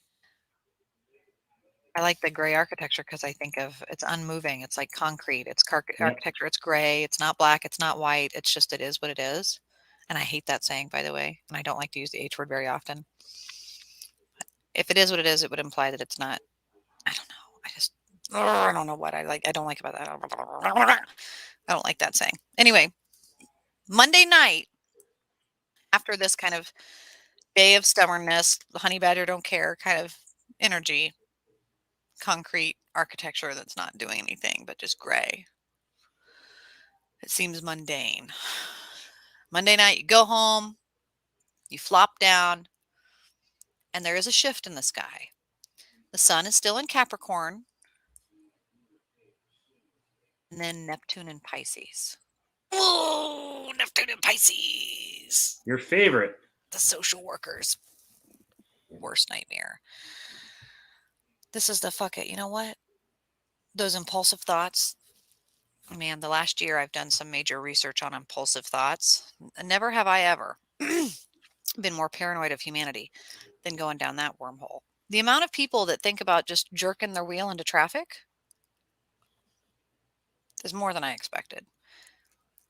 I like the gray architecture because I think of it's unmoving. It's like concrete. It's yep, architecture. It's gray. It's not black. It's not white. It's just it is what it is. And I hate that saying, by the way. And I don't like to use the H word very often. If it is what it is, it would imply that it's not. I don't know. I don't know what I like. I don't like about that. I don't like that saying. Anyway, Monday night, after this kind of day of stubbornness, the honey badger don't care kind of energy, concrete architecture that's not doing anything but just gray. It seems mundane. Monday night, you go home, you flop down, and there is a shift in the sky. The sun is still in Capricorn, and then Neptune in Pisces. Oh, Neptune in Pisces. your favorite. The social worker's worst nightmare. This is the fuck it. You know what? Those impulsive thoughts. Man, the last year I've done some major research on impulsive thoughts. Never have I ever been more paranoid of humanity than going down that wormhole. The amount of people that think about just jerking their wheel into traffic is more than I expected.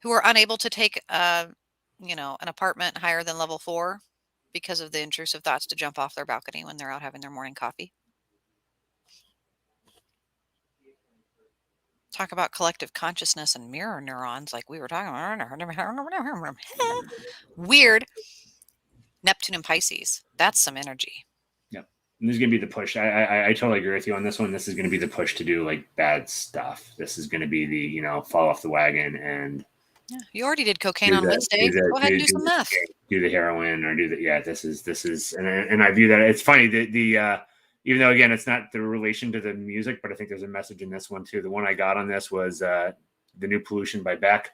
Who are unable to take an apartment higher than level 4 because of the intrusive thoughts to jump off their balcony when they're out having their morning coffee. Talk about collective consciousness and mirror neurons like we were talking about. Weird. Neptune and Pisces. That's some energy. Yep. And this is gonna be the push. I totally agree with you on this one. This is gonna be the push to do like bad stuff. This is gonna be the fall off the wagon and Yeah, you already did cocaine on Wednesday. Go ahead and do some meth. do the heroin or do the This is and I view that it's funny the even though again it's not the relation to the music, but I think there's a message in this one too. The one I got on this was the new Pollution by Beck,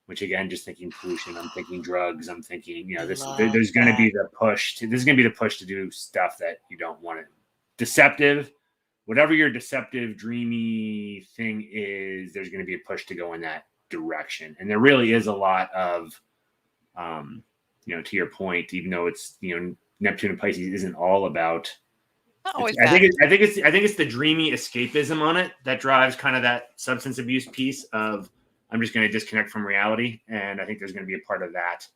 which again, just thinking pollution, I'm thinking drugs, I'm thinking there's going to be the push to do stuff that you don't want to. Deceptive, whatever your deceptive, dreamy thing is, there's going to be a push to go in that direction, and there really is a lot of to your point, even though it's Neptune and Pisces isn't all about. I think it's the dreamy escapism on it that drives kind of that substance abuse piece of I'm just going to disconnect from reality, and I think there's going to be a part of that.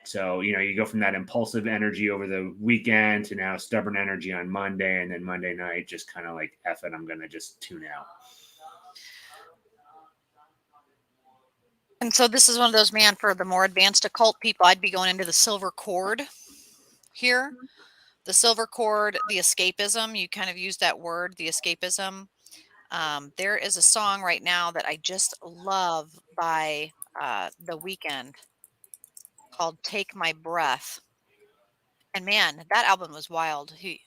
So you go from that impulsive energy over the weekend to now stubborn energy on Monday, and then Monday night just kind of like F it, I'm going to just tune out. And so this is one of those, man, for the more advanced occult people, I'd be going into the silver cord here. The silver cord, the escapism, you kind of use that word, the escapism. There is a song right now that I just love by The Weeknd called Take My Breath. And man, that album was wild. He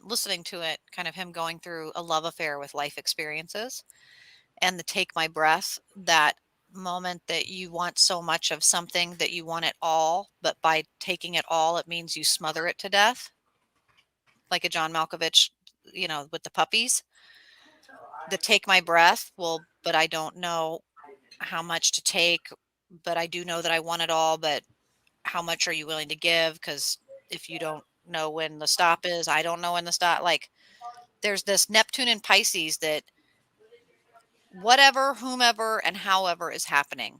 listening to it, kind of him going through a love affair with life experiences and the Take My Breath, that moment that you want so much of something that you want it all, but by taking it all, it means you smother it to death. Like a John Malkovich, with the puppies. The Take My Breath, well, but I don't know how much to take, but I do know that I want it all, but how much are you willing to give? Because if you don't know when the stop is, I don't know when the stop, like there's this Neptune and Pisces that whatever, whomever, and however is happening,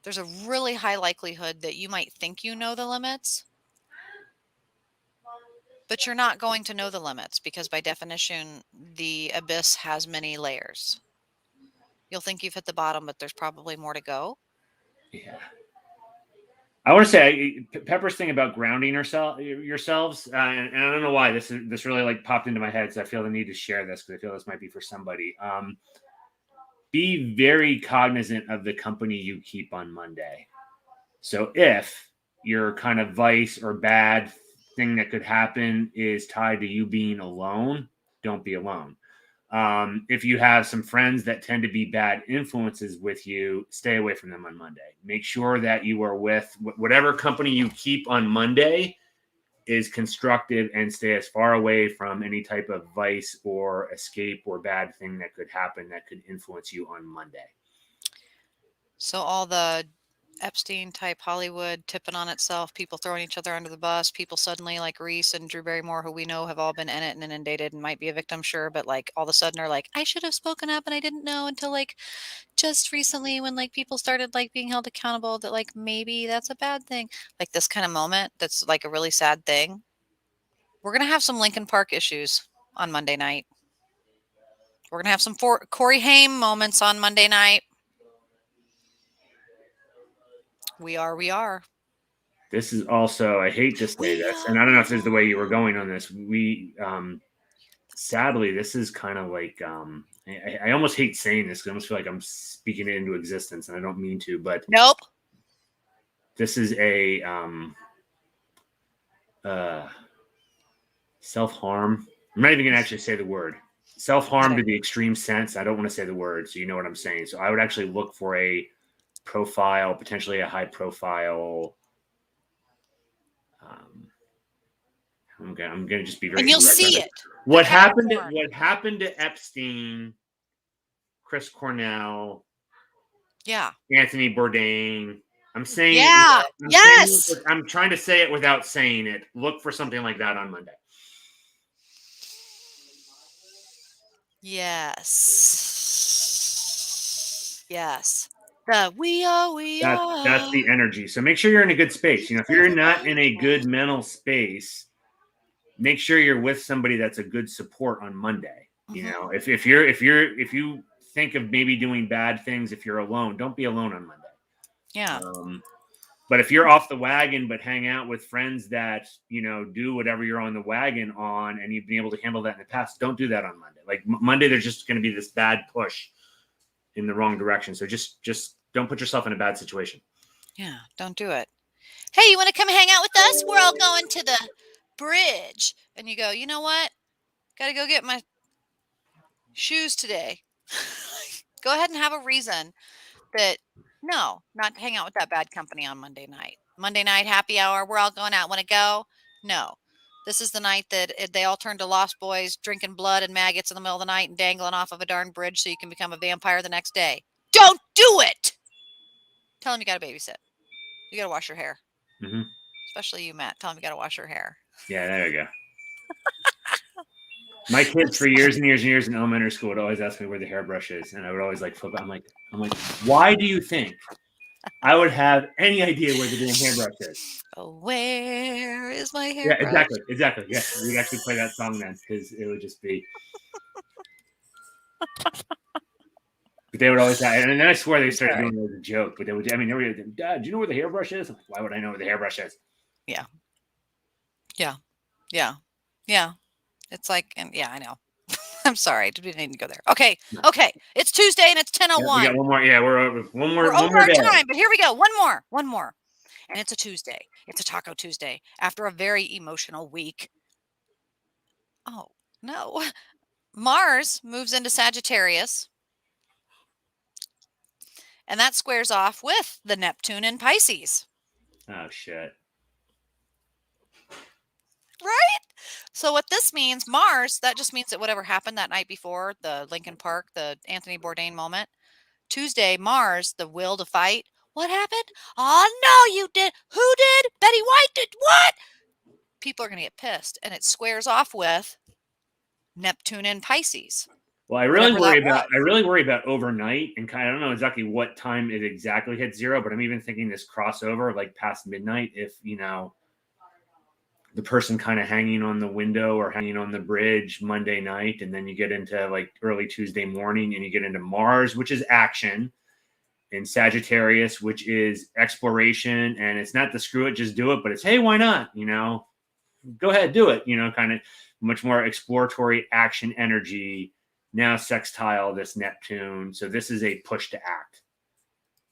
there's a really high likelihood that you might think you know the limits, But you're not going to know the limits because by definition, the abyss has many layers. You'll think you've hit the bottom, but there's probably more to go. Yeah. I want to say Pepper's thing about grounding yourselves, and I don't know why this really like popped into my head, so I feel the need to share this because I feel this might be for somebody. Be very cognizant of the company you keep on Monday. So if your kind of vice or bad thing that could happen is tied to you being alone, don't be alone. If you have some friends that tend to be bad influences with you, stay away from them on Monday. Make sure that you are with whatever company you keep on Monday is constructive, and stay as far away from any type of vice or escape or bad thing that could happen that could influence you on Monday. So all the Epstein type Hollywood tipping on itself, people throwing each other under the bus, people suddenly like Reese and Drew Barrymore, who we know have all been in it and inundated and might be a victim, sure, but like all of a sudden are like, I should have spoken up and I didn't know until like just recently when like people started like being held accountable that like maybe that's a bad thing. Like this kind of moment that's like a really sad thing. We're gonna have some Lincoln Park issues on Monday night. We're gonna have some Corey Haim moments on Monday night. We are. This is also, I hate to say this, and I don't know if this is the way you were going on this. Sadly, this is kind of like, I almost hate saying this because I almost feel like I'm speaking it into existence, and I don't mean to, but Nope. This is a self-harm. I'm not even going to actually say the word. Self-harm to the extreme sense. I don't want to say the word, so you know what I'm saying. So I would actually look for a profile, potentially a high profile. I'm going to just be very. And you'll see it. What happened to Epstein, Chris Cornell, Anthony Bourdain. I'm saying, yeah, yes. I'm trying to say it without saying it. Look for something like that on Monday. Yes. We are. That's the energy. So make sure you're in a good space. You know, if you're not in a good mental space, make sure you're with somebody that's a good support on Monday. You know, if you think of maybe doing bad things, if you're alone, don't be alone on Monday. Yeah. But if you're off the wagon, but hang out with friends that, you know, do whatever you're on the wagon on, and you've been able to handle that in the past, don't do that on Monday. Like Monday, there's just going to be this bad push in the wrong direction. So just don't put yourself in a bad situation. Yeah, don't do it. Hey, you want to come hang out with us? We're all going to the bridge. And you go, you know what? Got to go get my shoes today. Go ahead and have a reason that no, not hang out with that bad company on Monday night. Monday night happy hour. We're all going out. Want to go? No. This is the night that they all turn to lost boys, drinking blood and maggots in the middle of the night and dangling off of a darn bridge so you can become a vampire the next day. Don't do it. Tell them you got to babysit. You got to wash your hair. Especially you, Matt. Tell them you got to wash your hair. Yeah, there you go. My kids for years and years and years in elementary school would always ask me where the hairbrush is, and I would always like flip out. I'm like, why do you think I would have any idea where the damn hairbrush is? Oh, where is my hairbrush? Yeah, exactly. Yeah, we'd actually play that song then because it would just be. But they would always say, and then I swear they started doing it as a joke. But they would, I mean, they were, Dad, do you know where the hairbrush is? I'm like, why would I know where the hairbrush is? Yeah. It's like, and yeah, I know. I'm sorry, I didn't need to go there. Okay. It's Tuesday and it's 10:01. We got one more. Yeah, we're over. We're over our time, but here we go. One more. And it's a Tuesday. It's a Taco Tuesday after a very emotional week. Oh, no. Mars moves into Sagittarius. And that squares off with the Neptune in Pisces. Oh, shit. Right? So what this means, Mars, that just means that whatever happened that night before, the Lincoln Park, the Anthony Bourdain moment, Tuesday, Mars, the will to fight. What happened? Oh, no, you did. Who did? Betty White did what? People are going to get pissed. And it squares off with Neptune in Pisces. Well, I really worry about overnight, and kind of, I don't know exactly what time it exactly hit zero, but I'm even thinking this crossover like past midnight. If, you know, the person kind of hanging on the window or hanging on the bridge Monday night. And then you get into like early Tuesday morning and you get into Mars, which is action, and Sagittarius, which is exploration. And it's not the screw it, just do it, but it's, hey, why not? Go ahead, do it, kind of much more exploratory action energy. Now sextile this Neptune. So this is a push to act.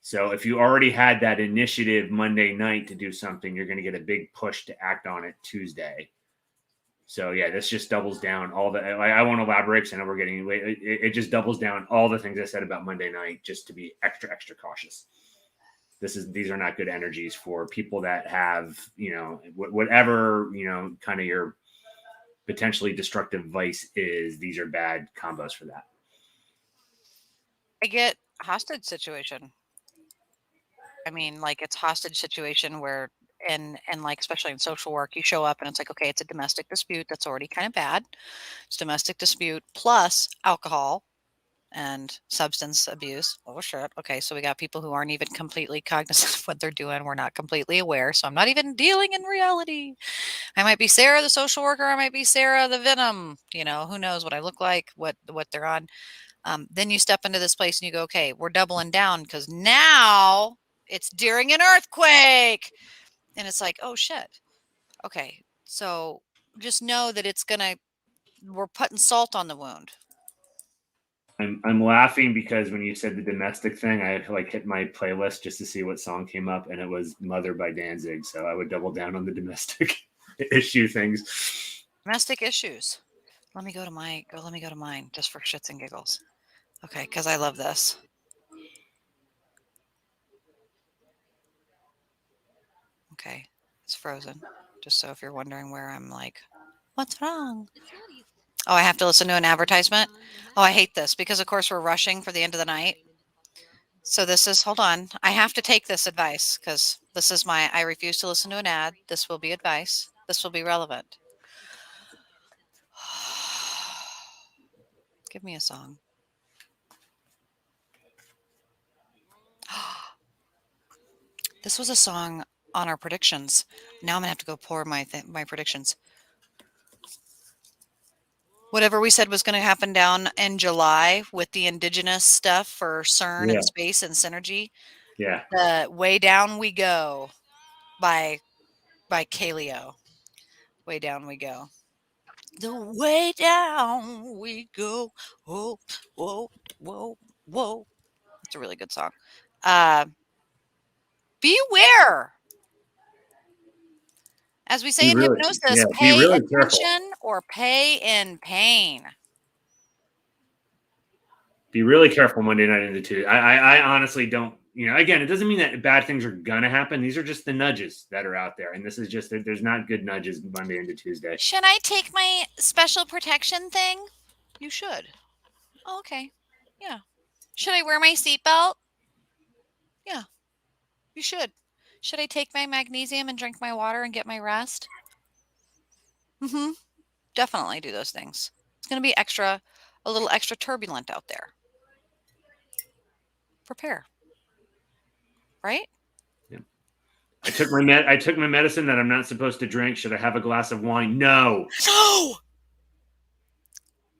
So if you already had that initiative Monday night to do something, you're going to get a big push to act on it Tuesday. So yeah, this just doubles down all the. I won't elaborate because I know we're getting. It just doubles down all the things I said about Monday night, just to be extra cautious. These are not good energies for people that have whatever kind of your potentially destructive vice is. These are bad combos for that. I get hostage situation. I mean, like it's hostage situation where, and like especially in social work, you show up and it's like, okay, it's a domestic dispute. That's already kind of bad. It's domestic dispute plus alcohol and substance abuse. Oh shit. Okay, so we got people who aren't even completely cognizant of what they're doing. We're not completely aware. So I'm not even dealing in reality. I might be Sarah the social worker. I might be Sarah the venom. Who knows what I look like, what they're on. Then you step into this place and you go, okay, we're doubling down because now it's during an earthquake. And it's like, oh shit. Okay. So just know that we're putting salt on the wound. I'm laughing because when you said the domestic thing, I like hit my playlist just to see what song came up, and it was "Mother" by Danzig. So I would double down on the domestic issue things. Domestic issues. Let me go to mine just for shits and giggles. Okay, because I love this. Okay, it's frozen. Just so if you're wondering where I'm like, what's wrong? Oh, I have to listen to an advertisement? Oh, I hate this because, of course, we're rushing for the end of the night. So hold on. I have to take this advice because this is I refuse to listen to an ad. This will be advice. This will be relevant. Give me a song. This was a song on our predictions. Now I'm going to have to go pour my predictions. Whatever we said was going to happen down in July with the indigenous stuff for CERN and space and synergy. Yeah. Way Down We Go by Kaleo. Way down we go. The way down we go. Whoa, whoa, whoa, whoa. It's a really good song. Beware. As we say in hypnosis, pay attention or pay in pain. Be really careful Monday night into Tuesday. I honestly don't, again, it doesn't mean that bad things are going to happen. These are just the nudges that are out there. And this is just, there's not good nudges Monday into Tuesday. Should I take my special protection thing? You should. Oh, okay. Yeah. Should I wear my seatbelt? Yeah. You should. Should I take my magnesium and drink my water and get my rest? Mm-hmm. Definitely do those things. It's going to be a little extra turbulent out there. Prepare. Right? Yeah. I took my medicine that I'm not supposed to drink. Should I have a glass of wine? No. No.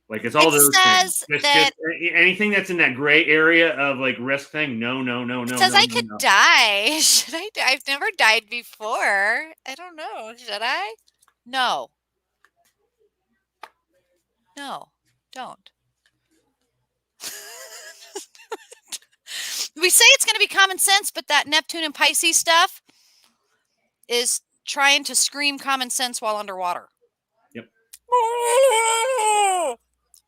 Like it's all those things. Just anything that's in that gray area of like risk thing. No. It says I could die. Should I? I've never died before. I don't know. Should I? No. No. Don't. We say it's going to be common sense, but that Neptune and Pisces stuff is trying to scream common sense while underwater. Yep.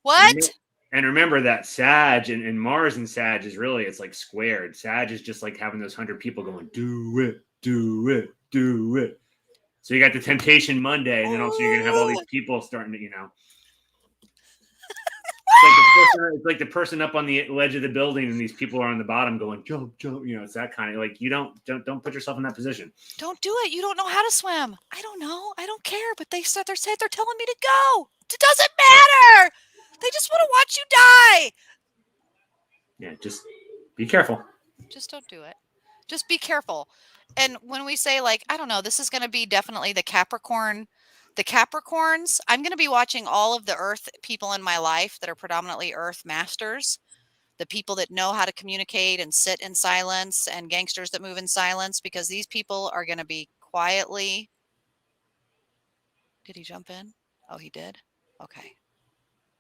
What? And remember that Sag and Mars and Sag is really, it's like squared. Sag is just like having those 100 people going, do it, do it, do it. So you got the Temptation Monday, and then also you're going to have all these people starting to, It's like the person up on the ledge of the building, and these people are on the bottom going, jump, jump. It's that kind of like, you don't put yourself in that position. Don't do it. You don't know how to swim. I don't know. I don't care. But they're telling me to go. It doesn't matter. They just want to watch you die. Yeah, just be careful. Just don't do it. Just be careful. And when we say like, I don't know, this is going to be definitely the Capricorn The Capricorns, I'm going to be watching all of the Earth people in my life that are predominantly Earth masters, the people that know how to communicate and sit in silence, and gangsters that move in silence, because these people are going to be quietly. Did he jump in? Oh, he did. Okay.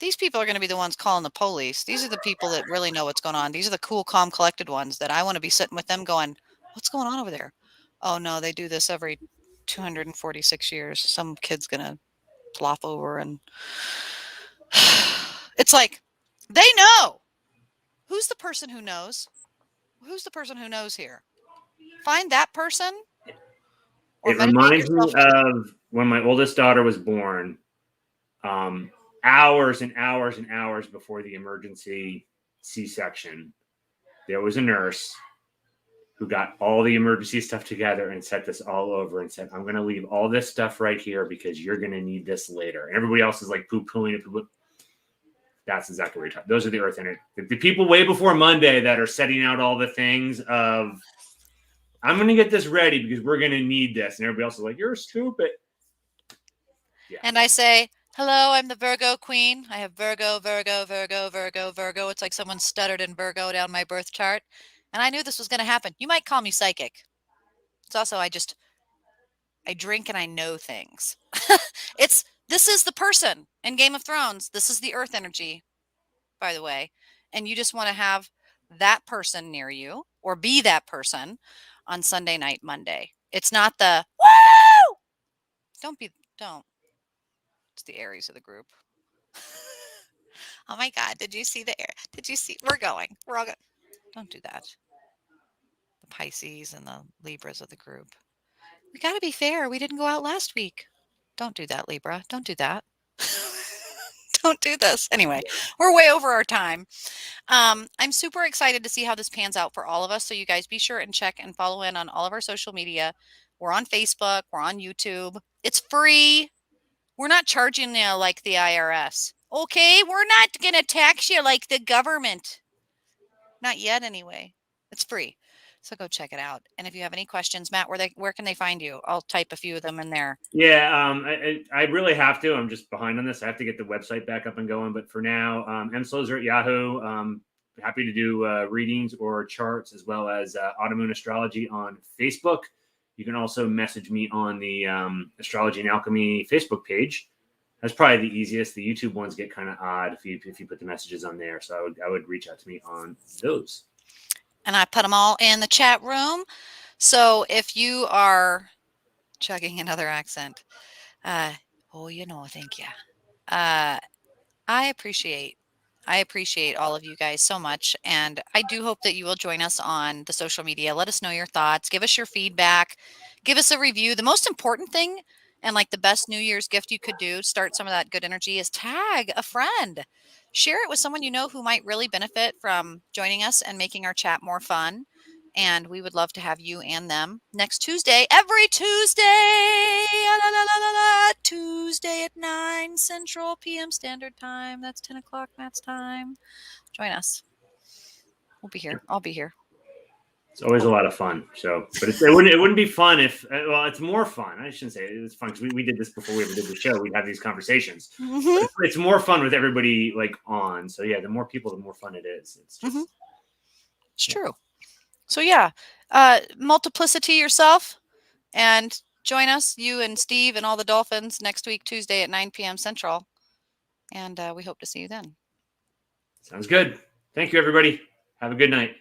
These people are going to be the ones calling the police. These are the people that really know what's going on. These are the cool, calm, collected ones that I want to be sitting with them going, what's going on over there? Oh, no, they do this every 246 years. Some kid's going to plop over, and it's like, they know. Who's the person who knows? Who's the person who knows here? Find that person, or It medicate reminds me yourself to. of when my oldest daughter was born. Hours and hours and hours before the emergency C-section, there was a nurse who got all the emergency stuff together and set this all over and said, I'm going to leave all this stuff right here because you're going to need this later. And everybody else is like poo-pooing it. That's exactly what you're talking. Those are the earth energy. The people way before Monday that are setting out all the things of, I'm going to get this ready because we're going to need this. And everybody else is like, you're stupid. Yeah. And I say, hello, I'm the Virgo queen. I have Virgo, Virgo, Virgo, Virgo, Virgo. It's like someone stuttered in Virgo down my birth chart. And I knew this was going to happen. You might call me psychic. It's also, I drink and I know things. This is the person in Game of Thrones. This is the earth energy, by the way. And you just want to have that person near you, or be that person on Sunday night, Monday. It's not the, woo! Don't. It's the Aries of the group. Oh my God. Did you see we're all going. Don't do that. The Pisces and the Libras of the group. We got to be fair. We didn't go out last week. Don't do that, Libra. Don't do that. Don't do this. Anyway, we're way over our time. I'm super excited to see how this pans out for all of us. So you guys be sure and check and follow in on all of our social media. We're on Facebook. We're on YouTube. It's free. We're not charging you like the IRS. Okay, we're not going to tax you like the government. Not yet, anyway. It's free. So go check it out. And if you have any questions, Matt, where can they find you? I'll type a few of them in there. Yeah, I really have to. I'm just behind on this. I have to get the website back up and going. But for now, mslozer at Yahoo. Happy to do readings or charts, as well as Automoon Astrology on Facebook. You can also message me on the Astrology and Alchemy Facebook page. That's probably the easiest. The YouTube ones get kind of odd if you put the messages on there. So I would reach out to me on those. And I put them all in the chat room. So if you are chugging another accent, thank you. I appreciate all of you guys so much. And I do hope that you will join us on the social media. Let us know your thoughts. Give us your feedback. Give us a review. The most important thing, and like the best New Year's gift you could do, start some of that good energy, is tag a friend. Share it with someone you know who might really benefit from joining us and making our chat more fun. And we would love to have you and them next Tuesday, every Tuesday, Tuesday at 9 Central PM Standard Time. That's 10 o'clock Matt's time. Join us. We'll be here. I'll be here. It's always a lot of fun. So, but it wouldn't be fun if, well, it's more fun. I shouldn't say it's fun because we did this before we ever did the show. We'd have these conversations. Mm-hmm. It's more fun with everybody like on. So yeah, the more people, the more fun it is. It's just, it's true. So yeah, multiplicity yourself and join us, you and Steve and all the Dolphins, next week, Tuesday at 9 PM Central. And we hope to see you then. Sounds good. Thank you, everybody. Have a good night.